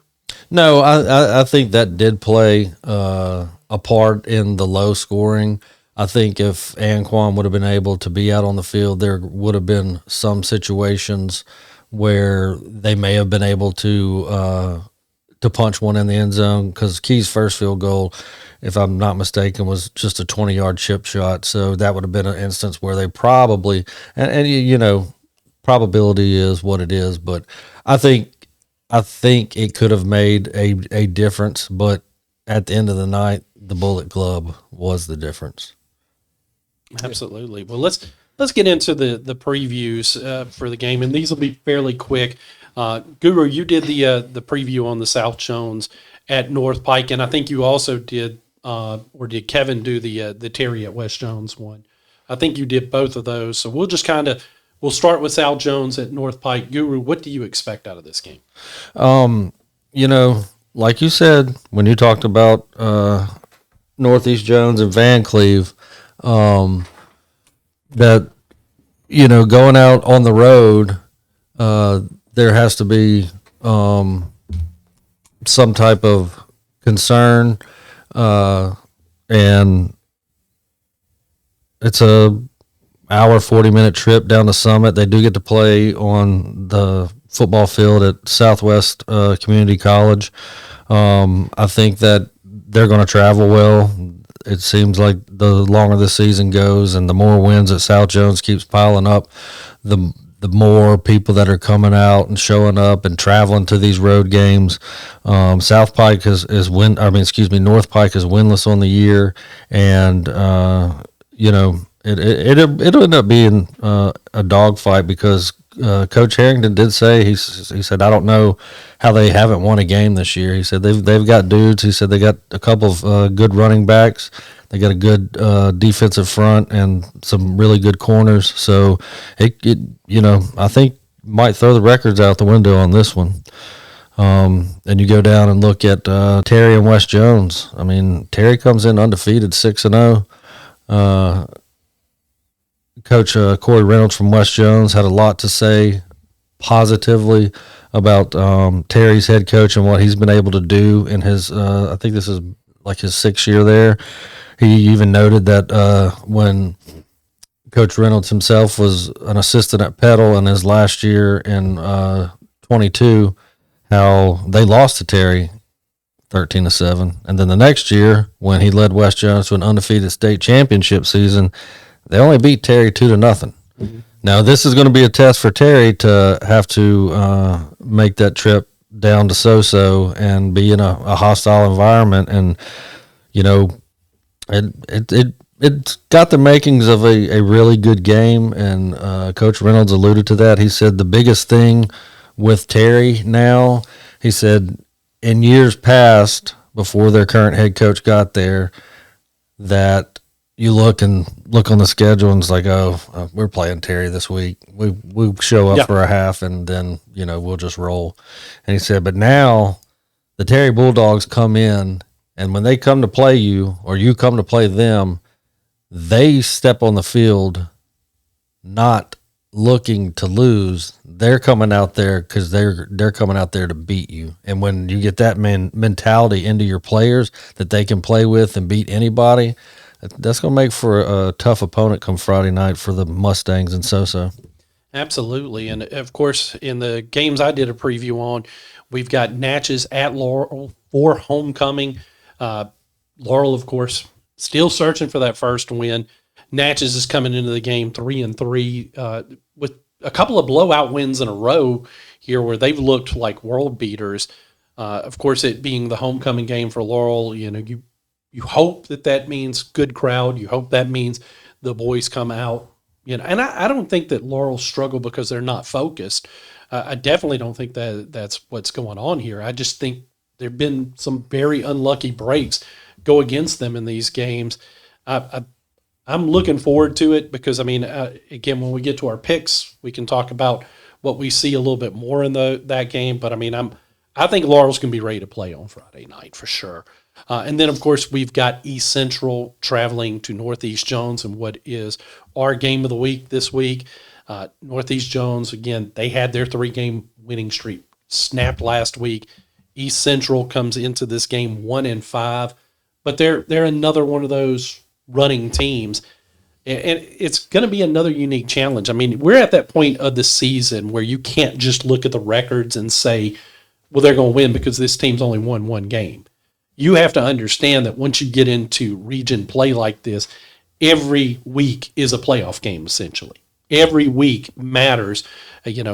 No, I think that did play a part in the low scoring. I think if Anquan would have been able to be out on the field, there would have been some situations where they may have been able to punch one in the end zone, because Key's first field goal, if I'm not mistaken, was just a 20-yard chip shot. So that would have been an instance where they probably, and probability is what it is, but I think it could have made a difference, but at the end of the night, the Bullet Club was the difference. Absolutely. Well, let's get into the previews for the game, and these will be fairly quick. Guru, you did the preview on the South Jones at North Pike, and I think you also did, or did Kevin do the Terry at West Jones one? I think you did both of those. So we'll We'll start with Sal Jones at North Pike. Guru, what do you expect out of this game? Like you said, when you talked about Northeast Jones and Van Cleve, that, going out on the road, there has to be some type of concern, and it's a hour 40-minute trip down the Summit. They do get to play on the football field at Southwest Community College. I think that they're going to travel well. It seems like the longer the season goes and the more wins that South Jones keeps piling up, the more people that are coming out and showing up and traveling to these road games. North Pike is winless on the year, and it'll end up being a dogfight because Coach Harrington did say he said, I don't know how they haven't won a game this year. He said they've got dudes. He said they got a couple of good running backs. They got a good defensive front and some really good corners. So I think might throw the records out the window on this one. And you go down and look at Terry and West Jones. I mean, Terry comes in undefeated, 6-0. Coach Corey Reynolds from West Jones had a lot to say positively about Terry's head coach and what he's been able to do in his, I think this is like his 6th year there. He even noted that when Coach Reynolds himself was an assistant at Petal in his last year in 22, how they lost to Terry 13-7. And then the next year, when he led West Jones to an undefeated state championship season, they only beat Terry 2-0. Mm-hmm. Now, this is going to be a test for Terry to have to make that trip down to So-So and be in a hostile environment. And, it's got the makings of a really good game. And Coach Reynolds alluded to that. He said the biggest thing with Terry now, he said in years past, before their current head coach got there, that you look on the schedule and it's like, we're playing Terry this week. We show up for a half and then, we'll just roll. And he said, but now the Terry Bulldogs come in, and when they come to play you or you come to play them, they step on the field not looking to lose. They're coming out there because they're coming out there to beat you. And when you get that mentality into your players that they can play with and beat anybody, that's going to make for a tough opponent come Friday night for the Mustangs and So-So. Absolutely. And, of course, in the games I did a preview on, we've got Natchez at Laurel for homecoming. Laurel, of course, still searching for that first win. Natchez is coming into the game 3-3 with a couple of blowout wins in a row here where they've looked like world beaters. Of course, it being the homecoming game for Laurel, you hope that means good crowd. You hope that means the boys come out. And I don't think that Laurel struggle because they're not focused. I definitely don't think that's what's going on here. I just think there have been some very unlucky breaks go against them in these games. I'm looking forward to it because, again, when we get to our picks, we can talk about what we see a little bit more in that game. But, I think Laurel's going to be ready to play on Friday night for sure. And then, of course, we've got East Central traveling to Northeast Jones and what is our game of the week this week. Northeast Jones, again, they had their 3-game winning streak snapped last week. East Central comes into this game 1-5, but they're another one of those running teams. And it's going to be another unique challenge. We're at that point of the season where you can't just look at the records and say, well, they're going to win because this team's only won one game. You have to understand that once you get into region play like this, every week is a playoff game, essentially. Every week matters,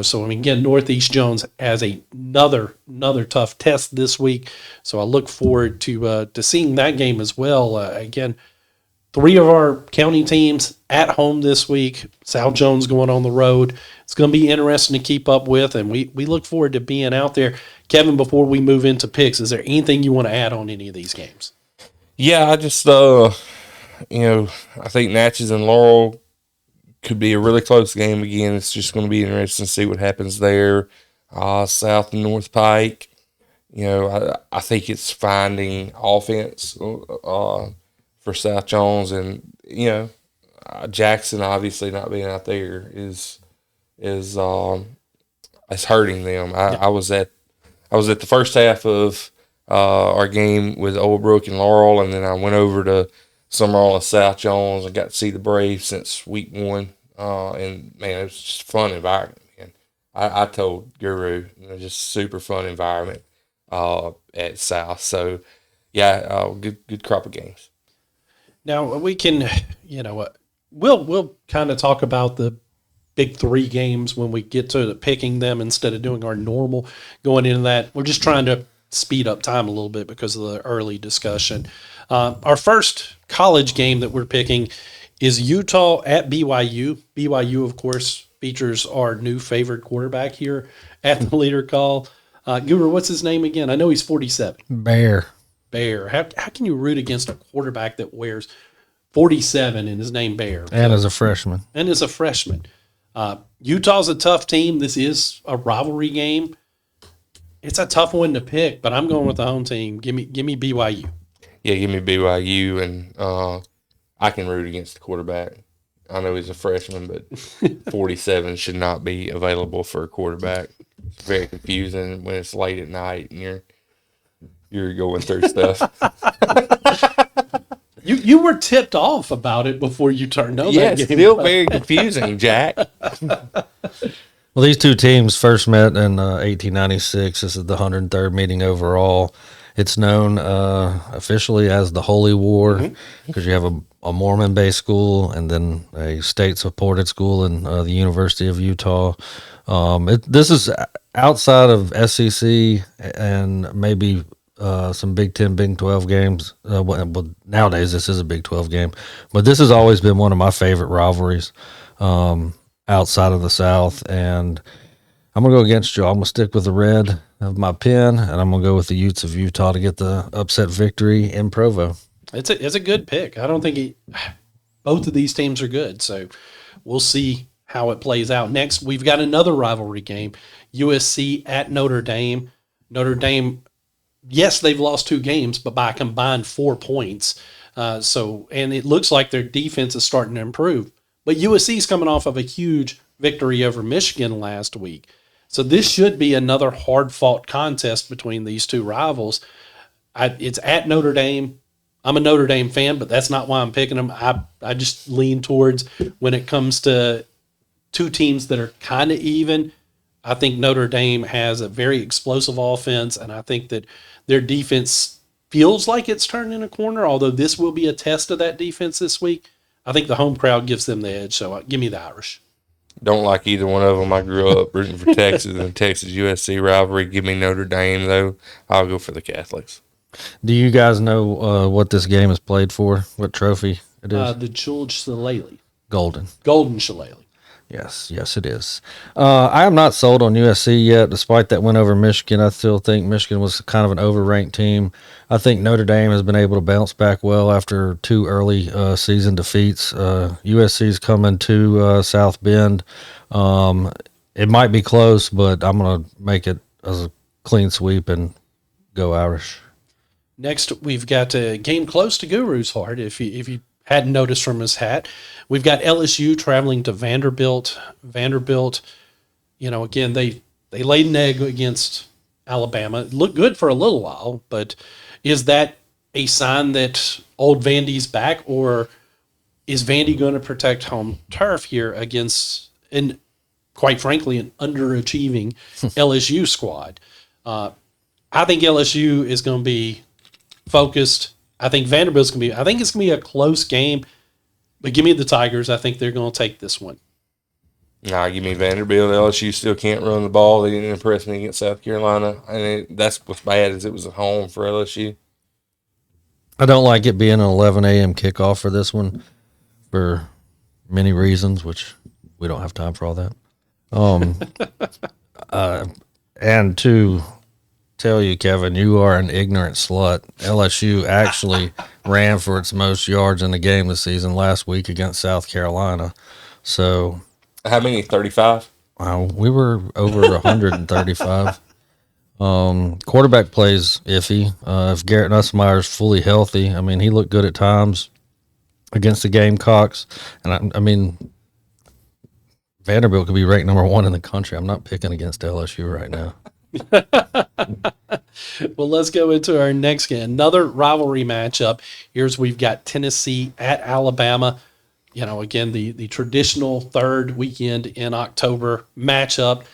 So, again, Northeast Jones has another tough test this week. So I look forward to seeing that game as well. Again, 3 of our county teams at home this week. South Jones going on the road. It's going to be interesting to keep up with, and we look forward to being out there. Kevin, before we move into picks, is there anything you want to add on any of these games? Yeah, I just, I think Natchez and Laurel could be a really close game again. It's just going to be interesting to see what happens there. South and North Pike, I think it's finding offense for South Jones, and Jackson obviously not being out there is it's hurting them. I was at the first half of our game with Old Brook and Laurel, and then I went over to Summerall and South Jones and got to see the Braves since week 1. And man, it was just a fun environment. Man, I told Guru, just super fun environment at South. So yeah, good crop of games. Now we can, we'll kind of talk about the big 3 games when we get to picking them instead of doing our normal going into that. We're just trying to speed up time a little bit because of the early discussion. Our first college game that we're picking is Utah at BYU. BYU, of course, features our new favorite quarterback here at the Leader Call. Guru, what's his name again? I know he's 47. Bear. How can you root against a quarterback that wears 47 and his name Bear? And as a freshman. Utah's a tough team. This is a rivalry game. It's a tough one to pick, but I'm going with the home team. Give me BYU. Yeah, give me BYU, and I can root against the quarterback. I know he's a freshman, but 47 should not be available for a quarterback. It's very confusing when it's late at night and you're going through stuff. You were tipped off about it before you turned on that game. Still very confusing, Jack. Well, these two teams first met in 1896. This is the 103rd meeting overall. It's known officially as the Holy War because you have a Mormon-based school and then a state-supported school in the University of Utah. This is outside of SEC and maybe some Big 10, Big 12 games. Well, nowadays, this is a Big 12 game. But this has always been one of my favorite rivalries outside of the South. And I'm going to go against you. I'm going to stick with the red of my pen, and I'm going to go with the Utes of Utah to get the upset victory in Provo. It's a good pick. I don't think both of these teams are good, so we'll see how it plays out. Next, we've got another rivalry game, USC at Notre Dame. Notre Dame, yes, they've lost 2 games, but by a combined 4 points. And it looks like their defense is starting to improve. But USC is coming off of a huge victory over Michigan last week. So this should be another hard-fought contest between these two rivals. It's at Notre Dame. I'm a Notre Dame fan, but that's not why I'm picking them. I just lean towards when it comes to 2 teams that are kind of even. I think Notre Dame has a very explosive offense, and I think that their defense feels like it's turning a corner, although this will be a test of that defense this week. I think the home crowd gives them the edge, so give me the Irish. Don't like either one of them. I grew up rooting for Texas and Texas USC rivalry. Give me Notre Dame, though. I'll go for the Catholics. Do you guys know what this game is played for? What trophy it is? The George Shillelagh. Golden Shillelagh. Yes, it is. I am not sold on USC yet, despite that win over Michigan. I still think Michigan was kind of an overranked team. I think Notre Dame has been able to bounce back well after 2 early season defeats. USC's coming to South Bend. It might be close, but I'm going to make it as a clean sweep and go Irish. Next, we've got a game close to Guru's heart, if you hadn't noticed from his hat. We've got LSU traveling to Vanderbilt. Vanderbilt, again, they laid an egg against Alabama. It looked good for a little while, but is that a sign that old Vandy's back, or is Vandy going to protect home turf here against, and quite frankly, an underachieving LSU squad? I think LSU is going to be focused. I think Vanderbilt's going to be, I think it's going to be a close game, but give me the Tigers. I think they're going to take this one. Nah, give me Vanderbilt. LSU still can't run the ball. They didn't impress me against South Carolina. And that's what's bad is it was at home for LSU. I don't like it being an 11 a.m. kickoff for this one for many reasons, which we don't have time for all that. And to tell you, Kevin, you are an ignorant slut. LSU actually ran for its most yards in the game this season last week against South Carolina. So How many? 35? we were over 135. Quarterback plays iffy. If Garrett Nussmeyer is fully healthy, I mean, he looked good at times against the Gamecocks. And I mean, Vanderbilt could be ranked number 1 in the country. I'm not picking against LSU right now. Well, let's go into our next game. Another rivalry matchup. Here's we've got Tennessee at Alabama. You know, again, the traditional third weekend in October matchup.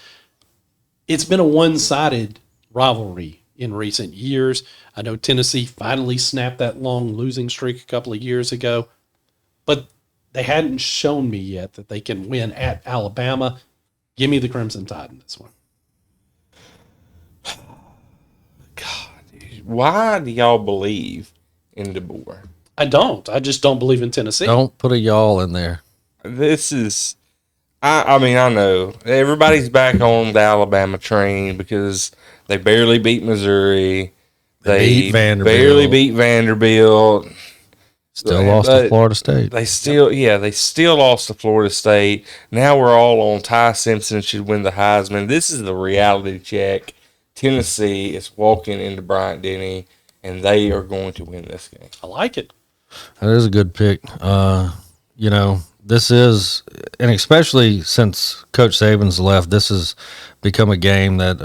It's been a one-sided rivalry in recent years. I know Tennessee finally snapped that long losing streak a couple of years ago, but they hadn't shown me yet that they can win at Alabama. Give me the Crimson Tide in this one. Why do y'all believe in DeBoer? I don't. I just don't believe in Tennessee. Don't put a y'all in there. This is, I mean, I know everybody's back on the Alabama train because they barely beat Missouri. They beat Vanderbilt. barely beat Vanderbilt. Still lost to Florida State. They still lost to Florida State. Now we're all on Ty Simpson should win the Heisman. This is the reality check. Tennessee is walking into Bryant-Denny, and they are going to win this game. I like it. That is a good pick. You know, this is, and especially since Coach Saban's left, this has become a game that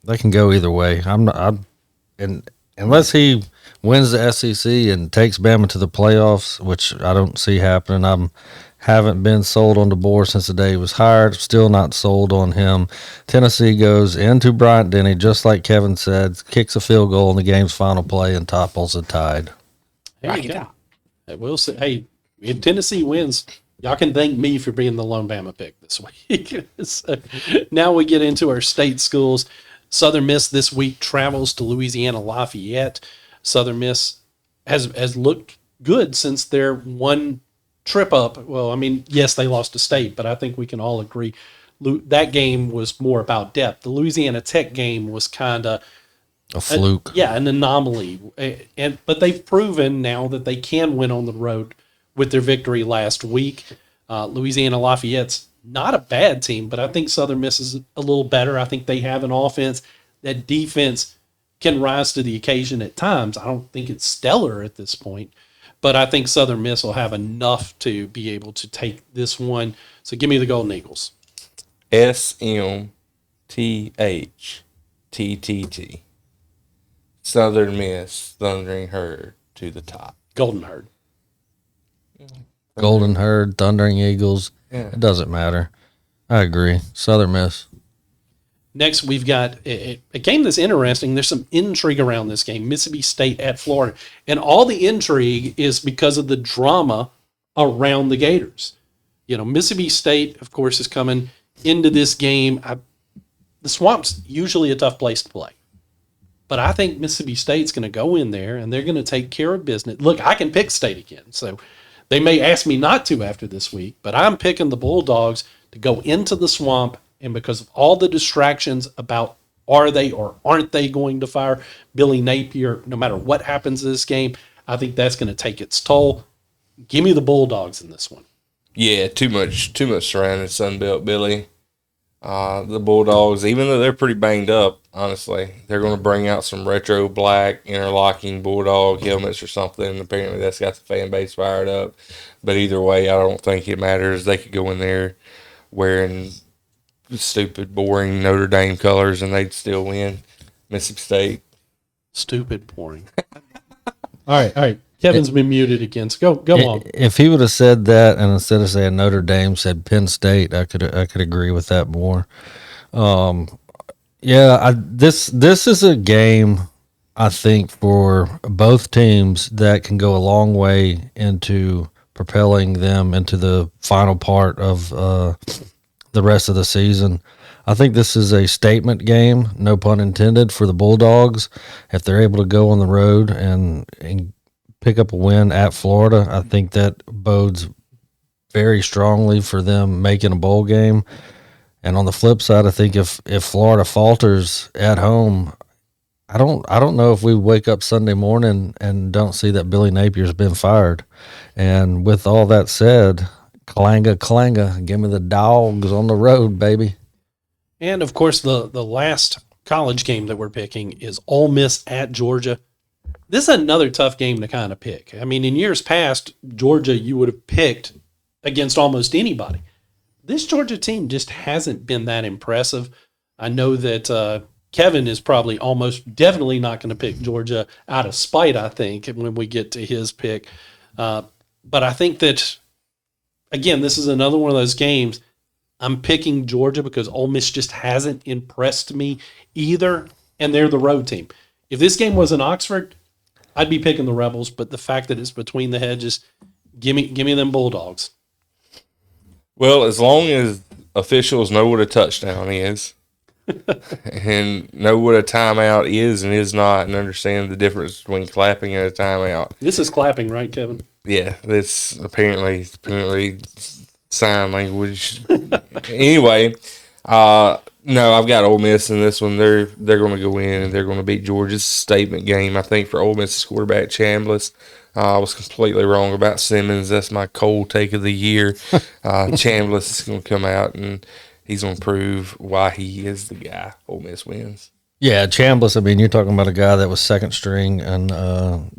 they can go either way. And unless he wins the SEC and takes Bama to the playoffs, which I don't see happening. Haven't been sold on DeBoer since the day he was hired. Still not sold on him. Tennessee goes into Bryant-Denny, just like Kevin said, kicks a field goal in the game's final play and topples the Tide. There you go. Hey, we'll see. Hey, if Tennessee wins, y'all can thank me for being the lone Bama pick this week. So, now we get into our state schools. Southern Miss this week travels to Louisiana Lafayette. Southern Miss has looked good since their one trip up. Well, I mean, yes, they lost to State, but I think we can all agree that game was more about depth. The Louisiana Tech game was kind of a fluke. An anomaly. But they've proven now that they can win on the road with their victory last week. Louisiana Lafayette's not a bad team, but I think Southern Miss is a little better. I think they have an offense. That defense can rise to the occasion at times. I don't think it's stellar at this point, but I think Southern Miss will have enough to be able to take this one. So give me the Golden Eagles. SMTHTTT. Southern Miss, Thundering Herd to the top. Golden Herd. Golden Herd, Thundering Eagles. Yeah. It doesn't matter. I agree. Southern Miss. Next, we've got a game that's interesting. There's some intrigue around this game, Mississippi State at Florida. And all the intrigue is because of the drama around the Gators. You know, Mississippi State, of course, is coming into this game. The Swamp's usually a tough place to play. But I think Mississippi State's going to go in there, and they're going to take care of business. Look, I can pick State again, so they may ask me not to after this week, but I'm picking the Bulldogs to go into the Swamp. And because of all the distractions about are they or aren't they going to fire Billy Napier, no matter what happens in this game, I think that's going to take its toll. Give me the Bulldogs in this one. Yeah, too much surrounding Sunbelt Billy. The Bulldogs, even though they're pretty banged up, honestly, they're going to bring out some retro black interlocking Bulldog helmets or something. Apparently, that's got the fan base fired up. But either way, I don't think it matters. They could go in there wearing stupid, boring Notre Dame colors, and they'd still win. Mississippi State. Stupid, boring. All right. Kevin's been muted again, so go on. If he would have said that, and instead of saying Notre Dame, said Penn State, I could agree with that more. This is a game, I think, for both teams that can go a long way into propelling them into the final part of the rest of the season. I think this is a statement game, no pun intended, for the Bulldogs. If they're able to go on the road and pick up a win at Florida, I think that bodes very strongly for them making a bowl game. And on the flip side, I think if Florida falters at home, I don't know if we wake up Sunday morning and don't see that Billy Napier's been fired. And with all that said, Clanger. Give me the dogs on the road, baby. And of course, the last college game that we're picking is Ole Miss at Georgia. This is another tough game to kind of pick. I mean, in years past, Georgia you would have picked against almost anybody. This Georgia team just hasn't been that impressive. I know that Kevin is probably almost definitely not going to pick Georgia out of spite, I think, when we get to his pick. But I think that, again, this is another one of those games. I'm picking Georgia because Ole Miss just hasn't impressed me either, and they're the road team. If this game was in Oxford, I'd be picking the Rebels, but the fact that it's between the hedges, give me them Bulldogs. Well, as long as officials know what a touchdown is and know what a timeout is and is not and understand the difference between clapping and a timeout. This is clapping, right, Kevin? Yeah, that's apparently sign language. Anyway, no, I've got Ole Miss in this one. They're going to go in and they're going to beat Georgia. It's a statement game, I think, for Ole Miss's quarterback Chambliss. I was completely wrong about Simmons. That's my cold take of the year. Chambliss is going to come out and he's going to prove why he is the guy. Ole Miss wins. Yeah, Chambliss, I mean, you're talking about a guy that was second string in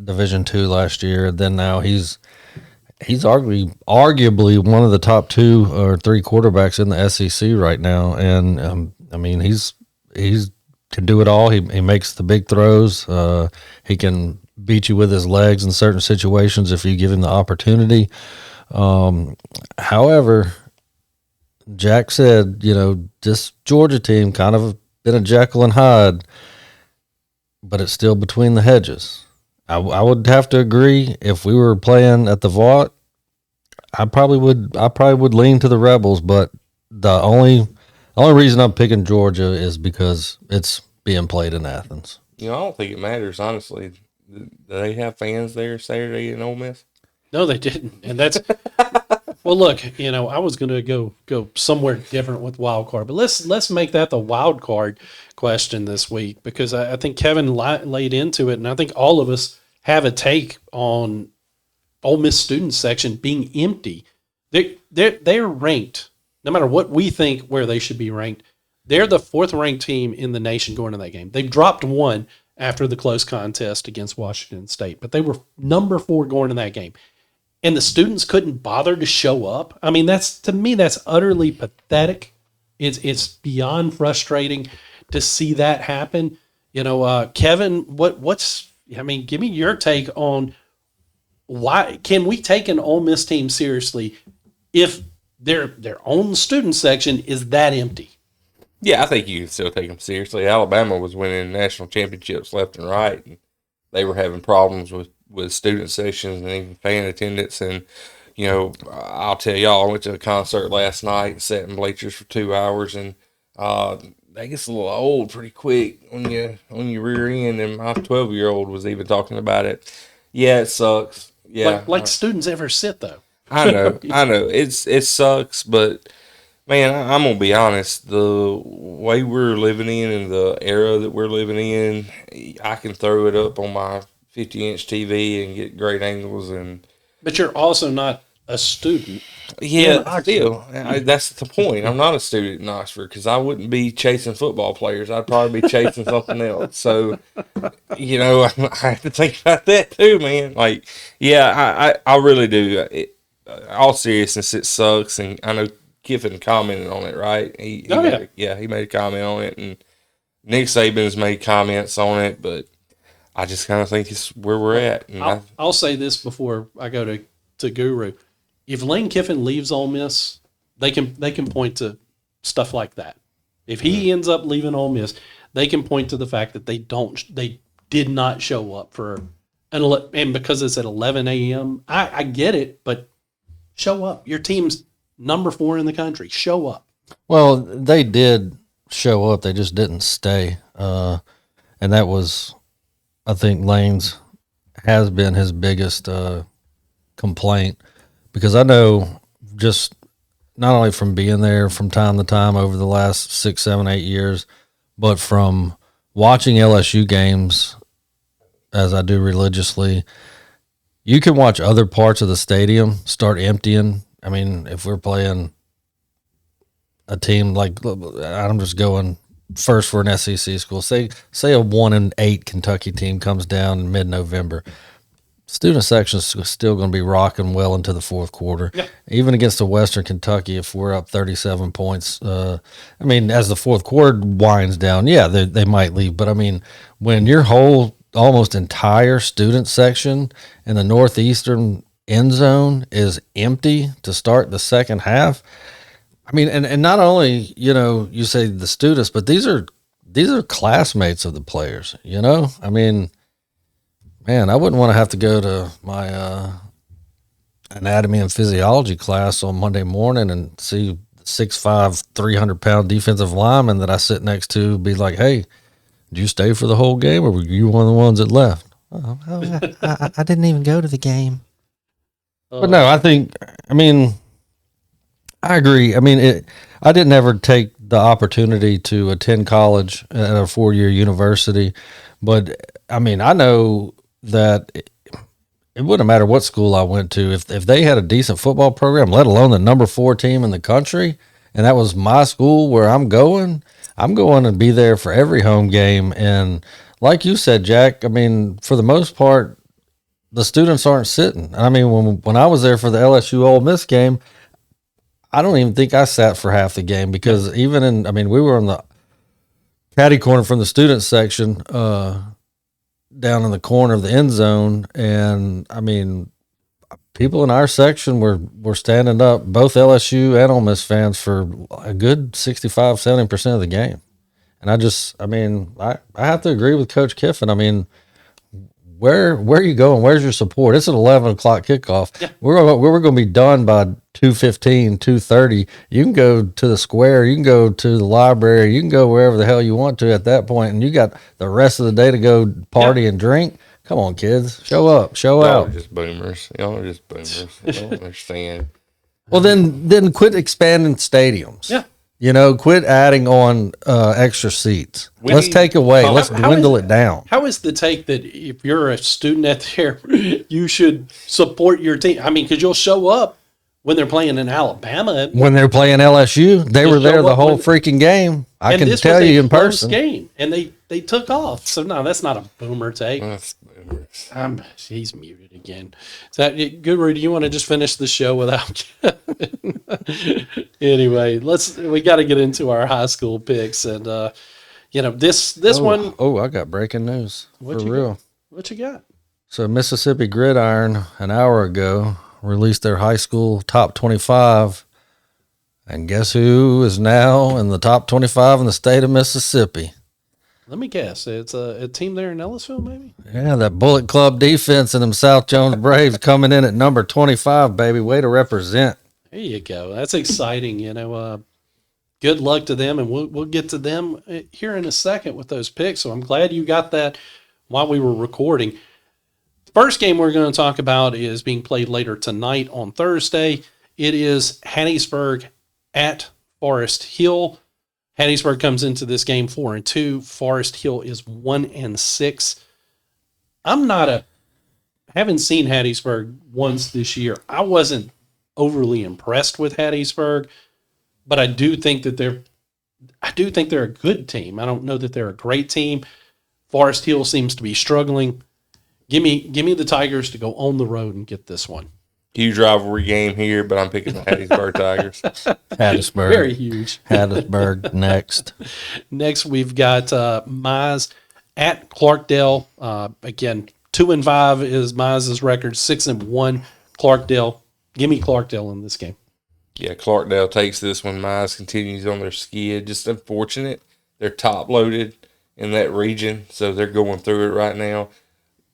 Division II last year. Then now he's arguably one of the top 2 or 3 quarterbacks in the SEC right now. And, I mean, he's can do it all. He makes the big throws. He can beat you with his legs in certain situations if you give him the opportunity. However, Jack said, this Georgia team kind of been a Jekyll and Hyde, but it's still between the hedges. I would have to agree. If we were playing at the Vaught, I probably would lean to the Rebels, but the only reason I'm picking Georgia is because it's being played in Athens. I don't think it matters, honestly. Do they have fans there Saturday in Ole Miss? No, they didn't, and that's well. Look, I was going to go somewhere different with wild card, but let's make that the wild card question this week because I think Kevin laid into it, and I think all of us have a take on Ole Miss student section being empty. They're ranked, no matter what we think where they should be ranked. They're the 4th ranked team in the nation going to that game. They've dropped 1 after the close contest against Washington State, but they were number 4 going to that game. And the students couldn't bother to show up. I mean, to me, that's utterly pathetic. It's beyond frustrating to see that happen. Kevin, give me your take on why can we take an Ole Miss team seriously if their own student section is that empty? Yeah, I think you can still take them seriously. Alabama was winning national championships left and right, and they were having problems with student sessions and even fan attendance. And, I'll tell y'all, I went to a concert last night and sat in bleachers for 2 hours, and that gets a little old pretty quick when you rear end. And my 12-year-old was even talking about it. Yeah, it sucks. Yeah, like students ever sit though. I know. It sucks, but. Man, I'm going to be honest, the way we're living in and the era that we're living in, I can throw it up on my 50-inch TV and get great angles. But you're also not a student. Yeah, still, that's the point. I'm not a student in Oxford because I wouldn't be chasing football players. I'd probably be chasing something else. So, I have to think about that too, man. Like, yeah, I really do. All seriousness, it sucks, and I know Kiffin commented on it, right? He made a comment on it, and Nick Saban's made comments on it, but I just kind of think it's where we're at. And I'll say this before I go to Guru. If Lane Kiffin leaves Ole Miss, they can point to stuff like that. If he ends up leaving Ole Miss, they can point to the fact that they did not show up for and because it's at 11 a.m. I get it, but show up. Your team's number 4 in the country. Show up. Well, they did show up. They just didn't stay. And that was, I think, has been his biggest complaint. Because I know just not only from being there from time to time over the last 6, 7, 8 years, but from watching LSU games as I do religiously, you can watch other parts of the stadium start emptying I mean, if we're playing a team like, I'm just going first for an SEC school, say a 1-8 Kentucky team comes down in mid-November. Student section's still going to be rocking well into the fourth quarter. Yeah. Even against a Western Kentucky, if we're up 37 points, I mean, as the fourth quarter winds down, yeah, they might leave. But, I mean, when your whole almost entire student section in the northeastern end zone is empty to start the second half, I mean, and not only, you say the students, but these are classmates of the players, I mean, man, I wouldn't want to have to go to my anatomy and physiology class on Monday morning and see 6'5", 300-pound defensive lineman that I sit next to be like, hey, did you stay for the whole game or were you one of the ones that left? I didn't even go to the game. But no, I agree. I mean, I didn't ever take the opportunity to attend college at a 4-year university, but I mean, I know that it wouldn't matter what school I went to. If they had a decent football program, let alone the number 4 team in the country, and that was my school where I'm going to be there for every home game. And like you said, Jack, I mean, for the most part, the students aren't sitting. I mean, when I was there for the LSU Ole Miss game, I don't even think I sat for half the game because we were on the caddy corner from the student section, down in the corner of the end zone. And I mean, people in our section were standing up, both LSU and Ole Miss fans, for a good 65-70% of the game. And I have to agree with Coach Kiffin. I mean, where are you going? Where's your support? It's an 11 o'clock kickoff. Yeah. We're going to be done by 2:15, 2:30. You can go to the square. You can go to the library. You can go wherever the hell you want to at that point, and you got the rest of the day to go party and drink. Come on, kids. Show up. Show Y'all out. are just boomers. Y'all are just boomers. I don't understand. Well, then quit expanding stadiums. Yeah. Quit adding on extra seats. Let's take away. Let's dwindle it down. How is the take that if you're a student at there, you should support your team? I mean, because you'll show up when they're playing in Alabama. When they're playing LSU, they were there the whole freaking game. I can tell you in person. Game, and they took off. So no, that's not a boomer take. That's boomers. He's muted again. Is that Guru? Do you want to just finish the show without? Anyway, we got to get into our high school picks, and this one. Oh, I got breaking news for real. What you got? So Mississippi Gridiron an hour ago released their high school top 25, and guess who is now in the top 25 in the state of Mississippi? Let me guess. It's a team there in Ellisville, maybe? Yeah, that Bullet Club defense and them South Jones Braves coming in at number 25, baby. Way to represent. There you go. That's exciting. Good luck to them, and we'll get to them here in a second with those picks. So I'm glad you got that while we were recording. The first game we're going to talk about is being played later tonight on Thursday. It is Hattiesburg at Forest Hill. Hattiesburg comes into this game 4-2. Forest Hill is 1-6. Haven't seen Hattiesburg once this year. I wasn't overly impressed with Hattiesburg, but I do think they're a good team. I don't know that they're a great team. Forest Hill seems to be struggling. Give me the Tigers to go on the road and get this one. Huge rivalry game here, but I'm picking the Hattiesburg Tigers. Hattiesburg. Very huge. Hattiesburg next. Next, we've got Mize at Clarkdale. Again, 2-5 is Mize's record. 6-1 Clarkdale. Give me Clarkdale in this game. Yeah, Clarkdale takes this one. Mize continues on their skid. Just unfortunate. They're top loaded in that region, so they're going through it right now.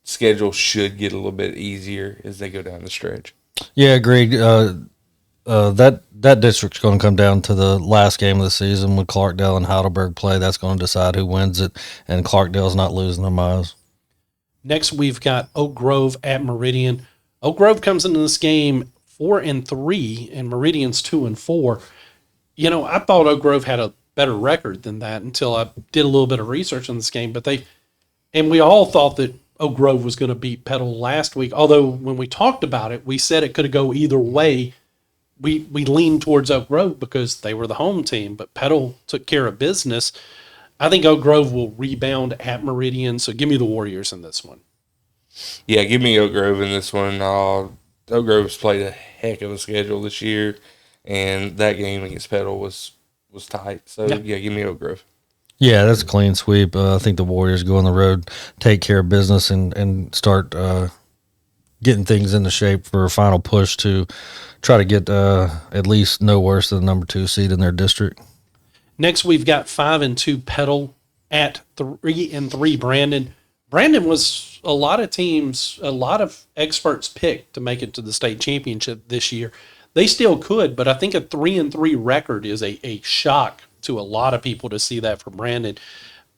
Schedule should get a little bit easier as they go down the stretch. Yeah, agreed. That district's going to come down to the last game of the season when Clarkdale and Heidelberg play. That's going to decide who wins it, and Clarkdale's not losing their Mize. Next, we've got Oak Grove at Meridian. Oak Grove comes into this game 4-3, and Meridian's 2-4. I thought Oak Grove had a better record than that until I did a little bit of research on this game. But we all thought that Oak Grove was going to beat Petal last week. Although when we talked about it, we said it could go either way we lean towards Oak Grove because they were the home team, but Petal took care of business. I think Oak Grove will rebound at Meridian, so give me the Warriors in this one. Yeah, give me Oak Grove in this one. Oak Grove's played a heck of a schedule this year, and that game against Petal was tight. So, yeah, give me Oak Grove. Yeah, that's a clean sweep. I think the Warriors go on the road, take care of business, and start getting things into shape for a final push to try to get at least no worse than the number 2 seed in their district. Next, we've got 5-2 Petal at 3-3 Brandon. Brandon was a lot of experts picked to make it to the state championship this year. They still could, but I think a 3-3 record is a shock to a lot of people to see that from Brandon.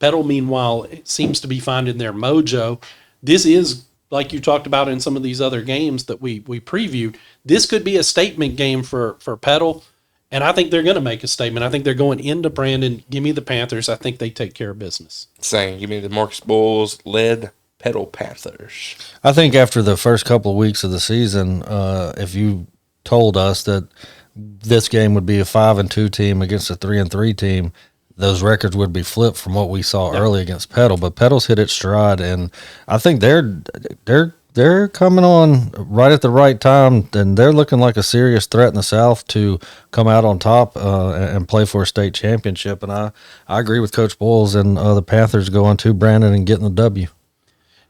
Petal, meanwhile, it seems to be finding their mojo. This is, like you talked about in some of these other games that we previewed, this could be a statement game for Petal, and I think they're going to make a statement. I think they're going into Brandon. Give me the Panthers. I think they take care of business. Same. Give me the Marcus Bulls led Petal Panthers. I think after the first couple of weeks of the season, if you told us that this game would be a 5-2 team against a 3-3 team, those records would be flipped from what we saw early against Petal. But Petal's hit its stride, and I think they're coming on right at the right time, and they're looking like a serious threat in the South to come out on top and play for a state championship. And I agree with Coach Bowles and the Panthers going to Brandon and getting the W.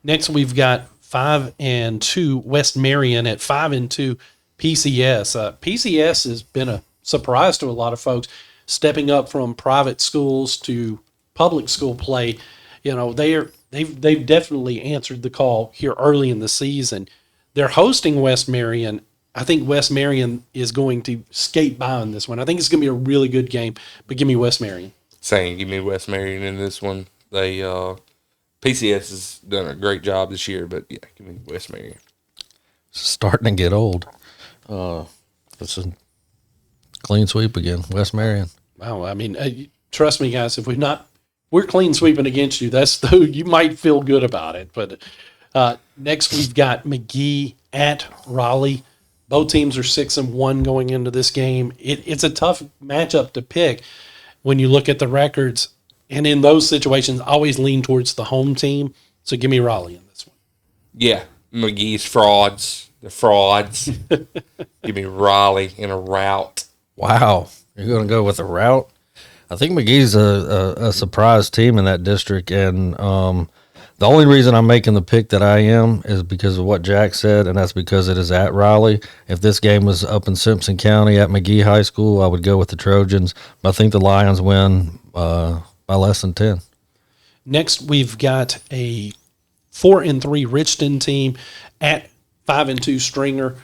Next, we've got 5-2 West Marion at 5-2 PCS. PCS has been a surprise to a lot of folks, stepping up from private schools to public school play. You know, they've definitely answered the call here early in the season. They're hosting West Marion. I think West Marion is going to skate by on this one. I think it's going to be a really good game, but give me West Marion. Same. Give me West Marion in this one. They PCS has done a great job this year, but yeah, give me West Marion. Starting to get old. This is clean sweep again, West Marion. Wow, I mean, trust me, guys. If we're clean sweeping against you. You might feel good about it. But next we've got McGee at Raleigh. Both teams are 6-1 going into this game. It's a tough matchup to pick when you look at the records. And in those situations, I always lean towards the home team. So give me Raleigh in this one. Yeah, McGee's frauds. The frauds. Give me Raleigh in a rout. Wow, you're going to go with a rout? I think McGee's a surprise team in that district, and the only reason I'm making the pick that I am is because of what Jack said, and that's because it is at Raleigh. If this game was up in Simpson County at McGee High School, I would go with the Trojans, but I think the Lions win by less than 10. Next, we've got a 4-3 Richton team at 5-2 Stringer.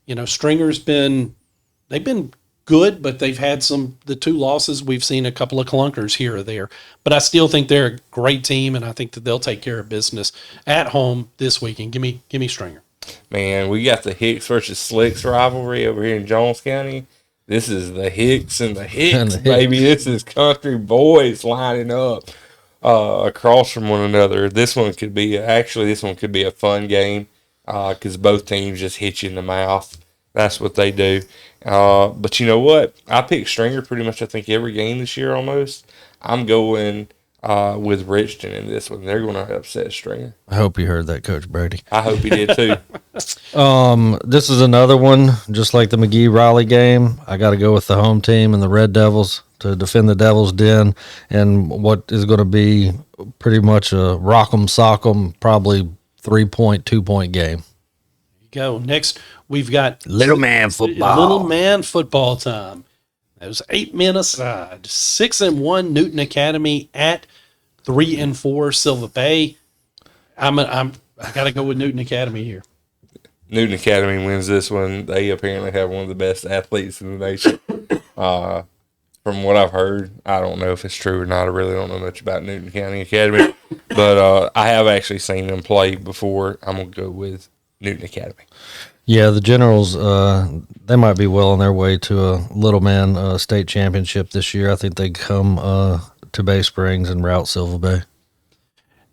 You know, Stringer's they've been good, but they've had the 2 losses. We've seen a couple of clunkers here or there, but I still think they're a great team, and I think that they'll take care of business at home this weekend. Give me Stringer. Man, we got the Hicks versus Slicks rivalry over here in Jones County. This is the Hicks and the Hicks, baby. This is country boys lining up across from one another. This one could be a fun game because both teams just hit you in the mouth. That's what they do. But you know what? I picked Stringer pretty much, I think, every game this year almost. I'm going with Richton in this one. They're going to upset Stringer. I hope you heard that, Coach Brady. I hope he did too. This is another one, just like the McGee-Raleigh game. I got to go with the home team and the Red Devils to defend the Devil's Den and what is going to be pretty much a rock'em sock'em, probably 3-point, 2-point game. Go. Next, we've got Little man football. Little man football time. That was 8 men aside. 6-1 Newton Academy at 3-4 Silva Bay. I got to go with Newton Academy here. Newton Academy wins this one. They apparently have one of the best athletes in the nation. From what I've heard, I don't know if it's true or not. I really don't know much about Newton County Academy, but I have actually seen them play before. I'm gonna go with Newton Academy. Yeah, the Generals, they might be well on their way to a Little Man state championship this year. I think they come to Bay Springs and rout Silva Bay.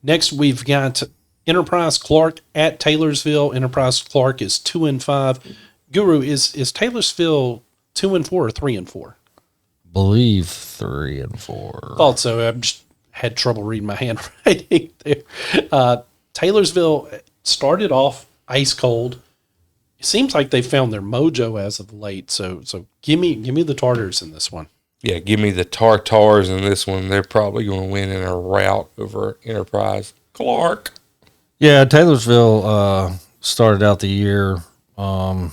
Next, we've got Enterprise Clark at Taylorsville. Enterprise Clark is 2-5. Guru, is Taylorsville 2-4 or 3-4? Believe 3-4. Thought so. I just had trouble reading my handwriting there. Taylorsville started off ice cold. It seems like they found their mojo as of late. So give me the Tartars in this one. Yeah, give me the Tartars in this one. They're probably going to win in a rout over Enterprise. Clark. Yeah, Taylorsville started out the year a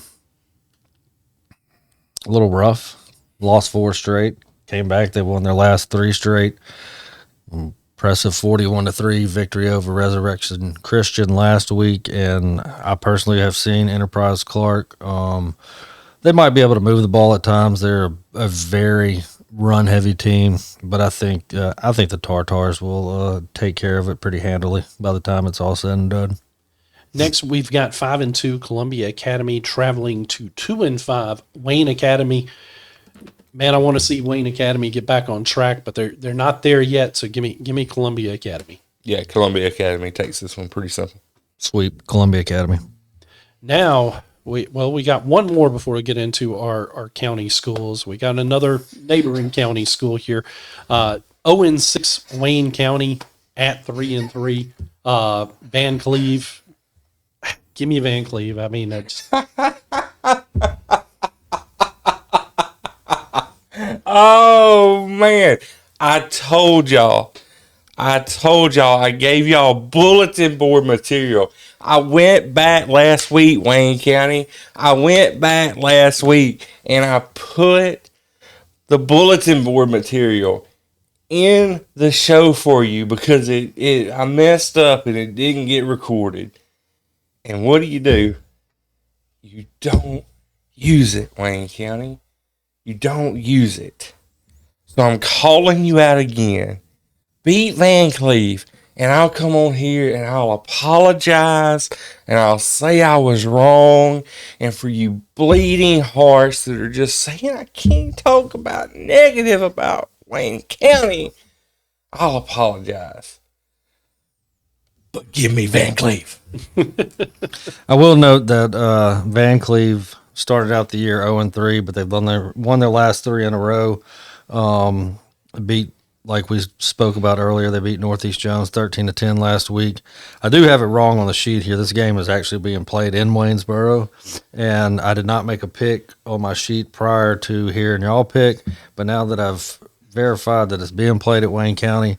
little rough. Lost 4 straight. Came back. They won their last 3 straight. Impressive 41-3 victory over Resurrection Christian last week. And I personally have seen Enterprise Clark. They might be able to move the ball at times. They're a very run-heavy team, but I think the Tartars will take care of it pretty handily by the time it's all said and done. Next, we've got 5-2 Columbia Academy traveling to 2-5 Wayne Academy. Man, I want to see Wayne Academy get back on track, but they're not there yet. So give me Columbia Academy. Yeah, Columbia Academy takes this one pretty simple. Sweep Columbia Academy. Now we got one more before we get into our county schools. We got another neighboring county school here. 0-6 Wayne County at 3-3. Van Cleve. Give me Van Cleve. I mean, that's Oh, man. I told y'all. I gave y'all bulletin board material. I went back last week, Wayne County. I went back last week and I put the bulletin board material in the show for you because I messed up and it didn't get recorded. And what do? You don't use it, Wayne County. You don't use it. So I'm calling you out again. Beat Van Cleve, and I'll come on here and I'll apologize and I'll say I was wrong. And for you bleeding hearts that are just saying I can't talk about negative about Wayne County, I'll apologize. But give me Van Cleve. I will note that Van Cleve started out the year 0-3, but they've won their last 3 in a row. Beat, like we spoke about earlier, they beat Northeast Jones 13-10 last week. I do have it wrong on the sheet here. This game is actually being played in Waynesboro, and I did not make a pick on my sheet prior to hearing y'all pick, but now that I've verified that it's being played at Wayne County,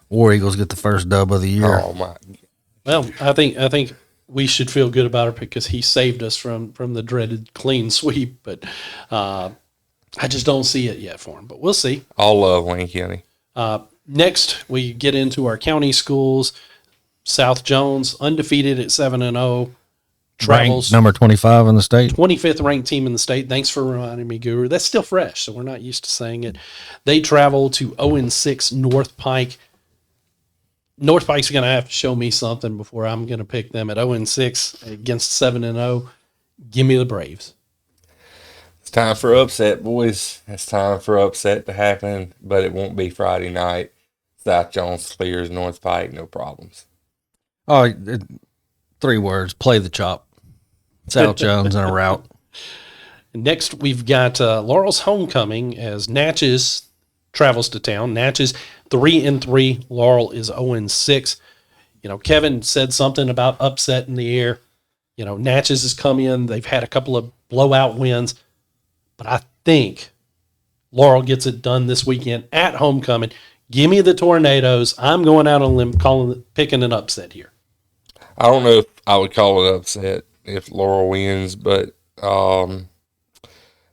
War Eagles get the first dub of the year. Oh, my. well. I think we should feel good about it because he saved us from the dreaded clean sweep. But I just don't see it yet for him. But we'll see. All love Wayne County. Next, we get into our county schools. South Jones, undefeated at 7-0. Travels Ranked number 25 in the state. 25th ranked team in the state. Thanks for reminding me, Guru. That's still fresh, so we're not used to saying it. They travel to 0-6 North Pike. North Pike's going to have to show me something before I'm going to pick them at 0-6 against 7-0. Give me the Braves. It's time for upset, boys. It's time for upset to happen, but it won't be Friday night. South Jones clears North Pike, no problems. Oh, 3 words. Play the chop. South Jones in a rout. Next, we've got Laurel's homecoming as Natchez travels to town. Natchez 3-3. Laurel is 0-6. Kevin said something about upset in the air. Natchez has come in. They've had a couple of blowout wins, but I think Laurel gets it done this weekend at homecoming. Give me the Tornadoes. I'm going out on a limb, picking an upset here. I don't know if I would call it upset if Laurel wins, but I don't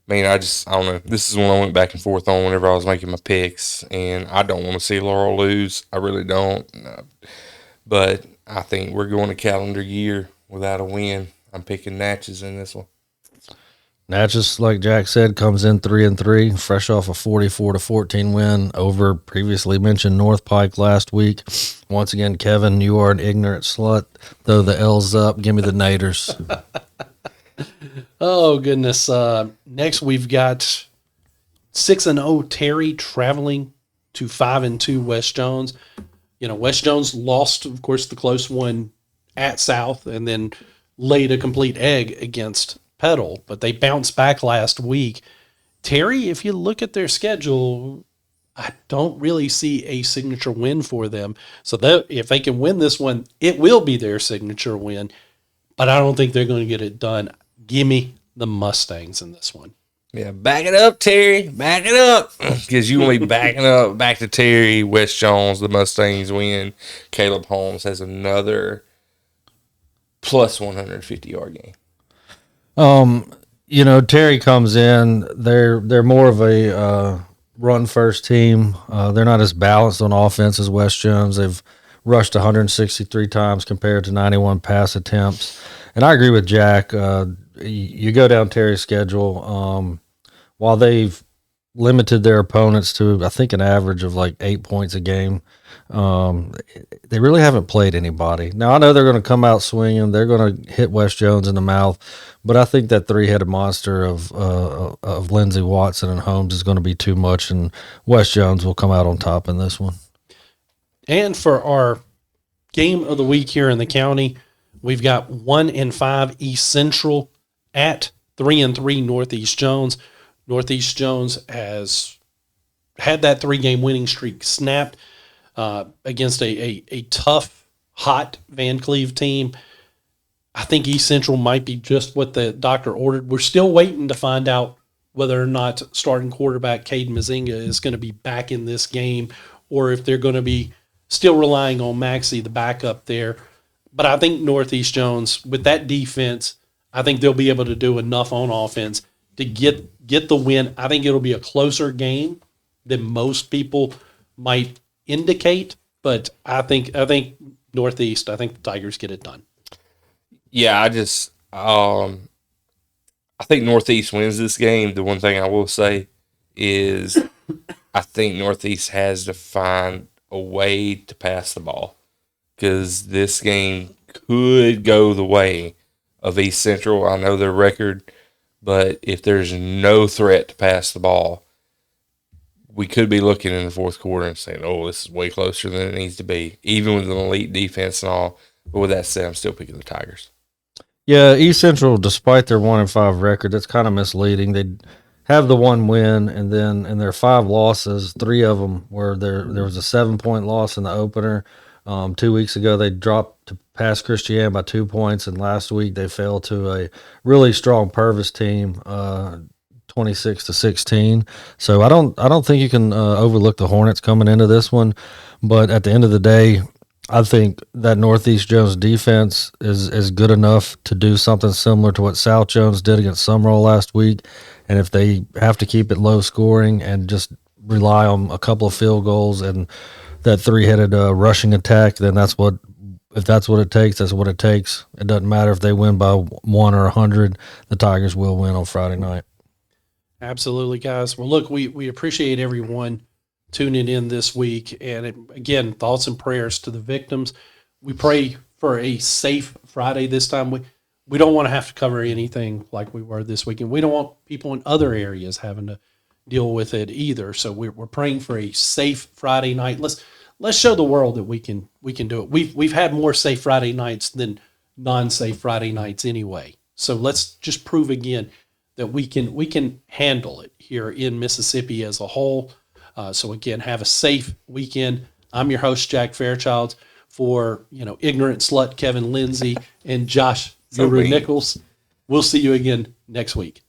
know. This is when I went back and forth on whenever I was making my picks, and I don't want to see Laurel lose. I really don't. But I think we're going a calendar year without a win. I'm picking Natchez in this one. Natchez, like Jack said, comes in 3-3, fresh off a 44-14 win over previously mentioned North Pike last week. Once again, Kevin, you are an ignorant slut. Throw the L's up. Give me the Naders. Oh, goodness. Next, we've got 6-0 Terry traveling to 5-2 West Jones. West Jones lost, of course, the close one at South and then laid a complete egg against Petal, but they bounced back last week. Terry, if you look at their schedule, I don't really see a signature win for them. So if they can win this one, it will be their signature win. But I don't think they're going to get it done. Give me the Mustangs in this one. Yeah, back it up, Terry. Back it up. Because you want to be backing up back to Terry. Wes Jones, the Mustangs win. Caleb Holmes has another plus 150-yard game. Terry comes in. They're more of a run first team. They're not as balanced on offense as Wes Jones. They've rushed 163 times compared to 91 pass attempts. And I agree with Jack. You go down Terry's schedule. While they've limited their opponents to, I think, an average of like 8 points a game, they really haven't played anybody. Now, I know they're going to come out swinging. They're going to hit Wes Jones in the mouth. But I think that three-headed monster of Lindsey, Watson, and Holmes is going to be too much, and Wes Jones will come out on top in this one. And for our game of the week here in the county, we've got 1-5 East Central at 3-3 Northeast Jones. Northeast Jones has had that 3-game winning streak snapped against a tough, hot Van Cleve team. I think East Central might be just what the doctor ordered. We're still waiting to find out whether or not starting quarterback Caden Mazinga is going to be back in this game or if they're going to be still relying on Maxie, the backup there. But I think Northeast Jones, with that defense, I think they'll be able to do enough on offense to get the win. I think it'll be a closer game than most people might indicate, but I think Northeast, I think the Tigers get it done. Yeah, I think Northeast wins this game. The one thing I will say is I think Northeast has to find a way to pass the ball because this game could go the way of East Central. I know their record, but if there's no threat to pass the ball, we could be looking in the fourth quarter and saying, oh, this is way closer than it needs to be, even with an elite defense and all. But with that said, I'm still picking the Tigers. Yeah, East Central, despite their 1-5 record, that's kind of misleading. They have the one win, and then in their 5 losses, 3 of them were there was a 7-point loss in the opener. 2 weeks ago, they dropped to past Christian by 2 points, and last week they fell to a really strong Purvis team, 26-16. So I don't think you can overlook the Hornets coming into this one. But at the end of the day, I think that Northeast Jones defense is good enough to do something similar to what South Jones did against Summerall last week. And if they have to keep it low scoring and just rely on a couple of field goals and that 3-headed rushing attack, then if that's what it takes, that's what it takes. It doesn't matter if they win by 1 or 100. The Tigers will win on Friday night. Absolutely, guys. Well, look, we appreciate everyone tuning in this week. And again, thoughts and prayers to the victims. We pray for a safe Friday this time. We don't want to have to cover anything like we were this weekend. We don't want people in other areas having to deal with it either. So we're praying for a safe Friday night. Let's show the world that we can do it. We've had more safe Friday nights than non-safe Friday nights anyway. So let's just prove again that we can handle it here in Mississippi as a whole. So again, have a safe weekend. I'm your host, Jack Fairchilds, for ignorant slut Kevan Lindsey and Josh Guru Nichols. We'll see you again next week.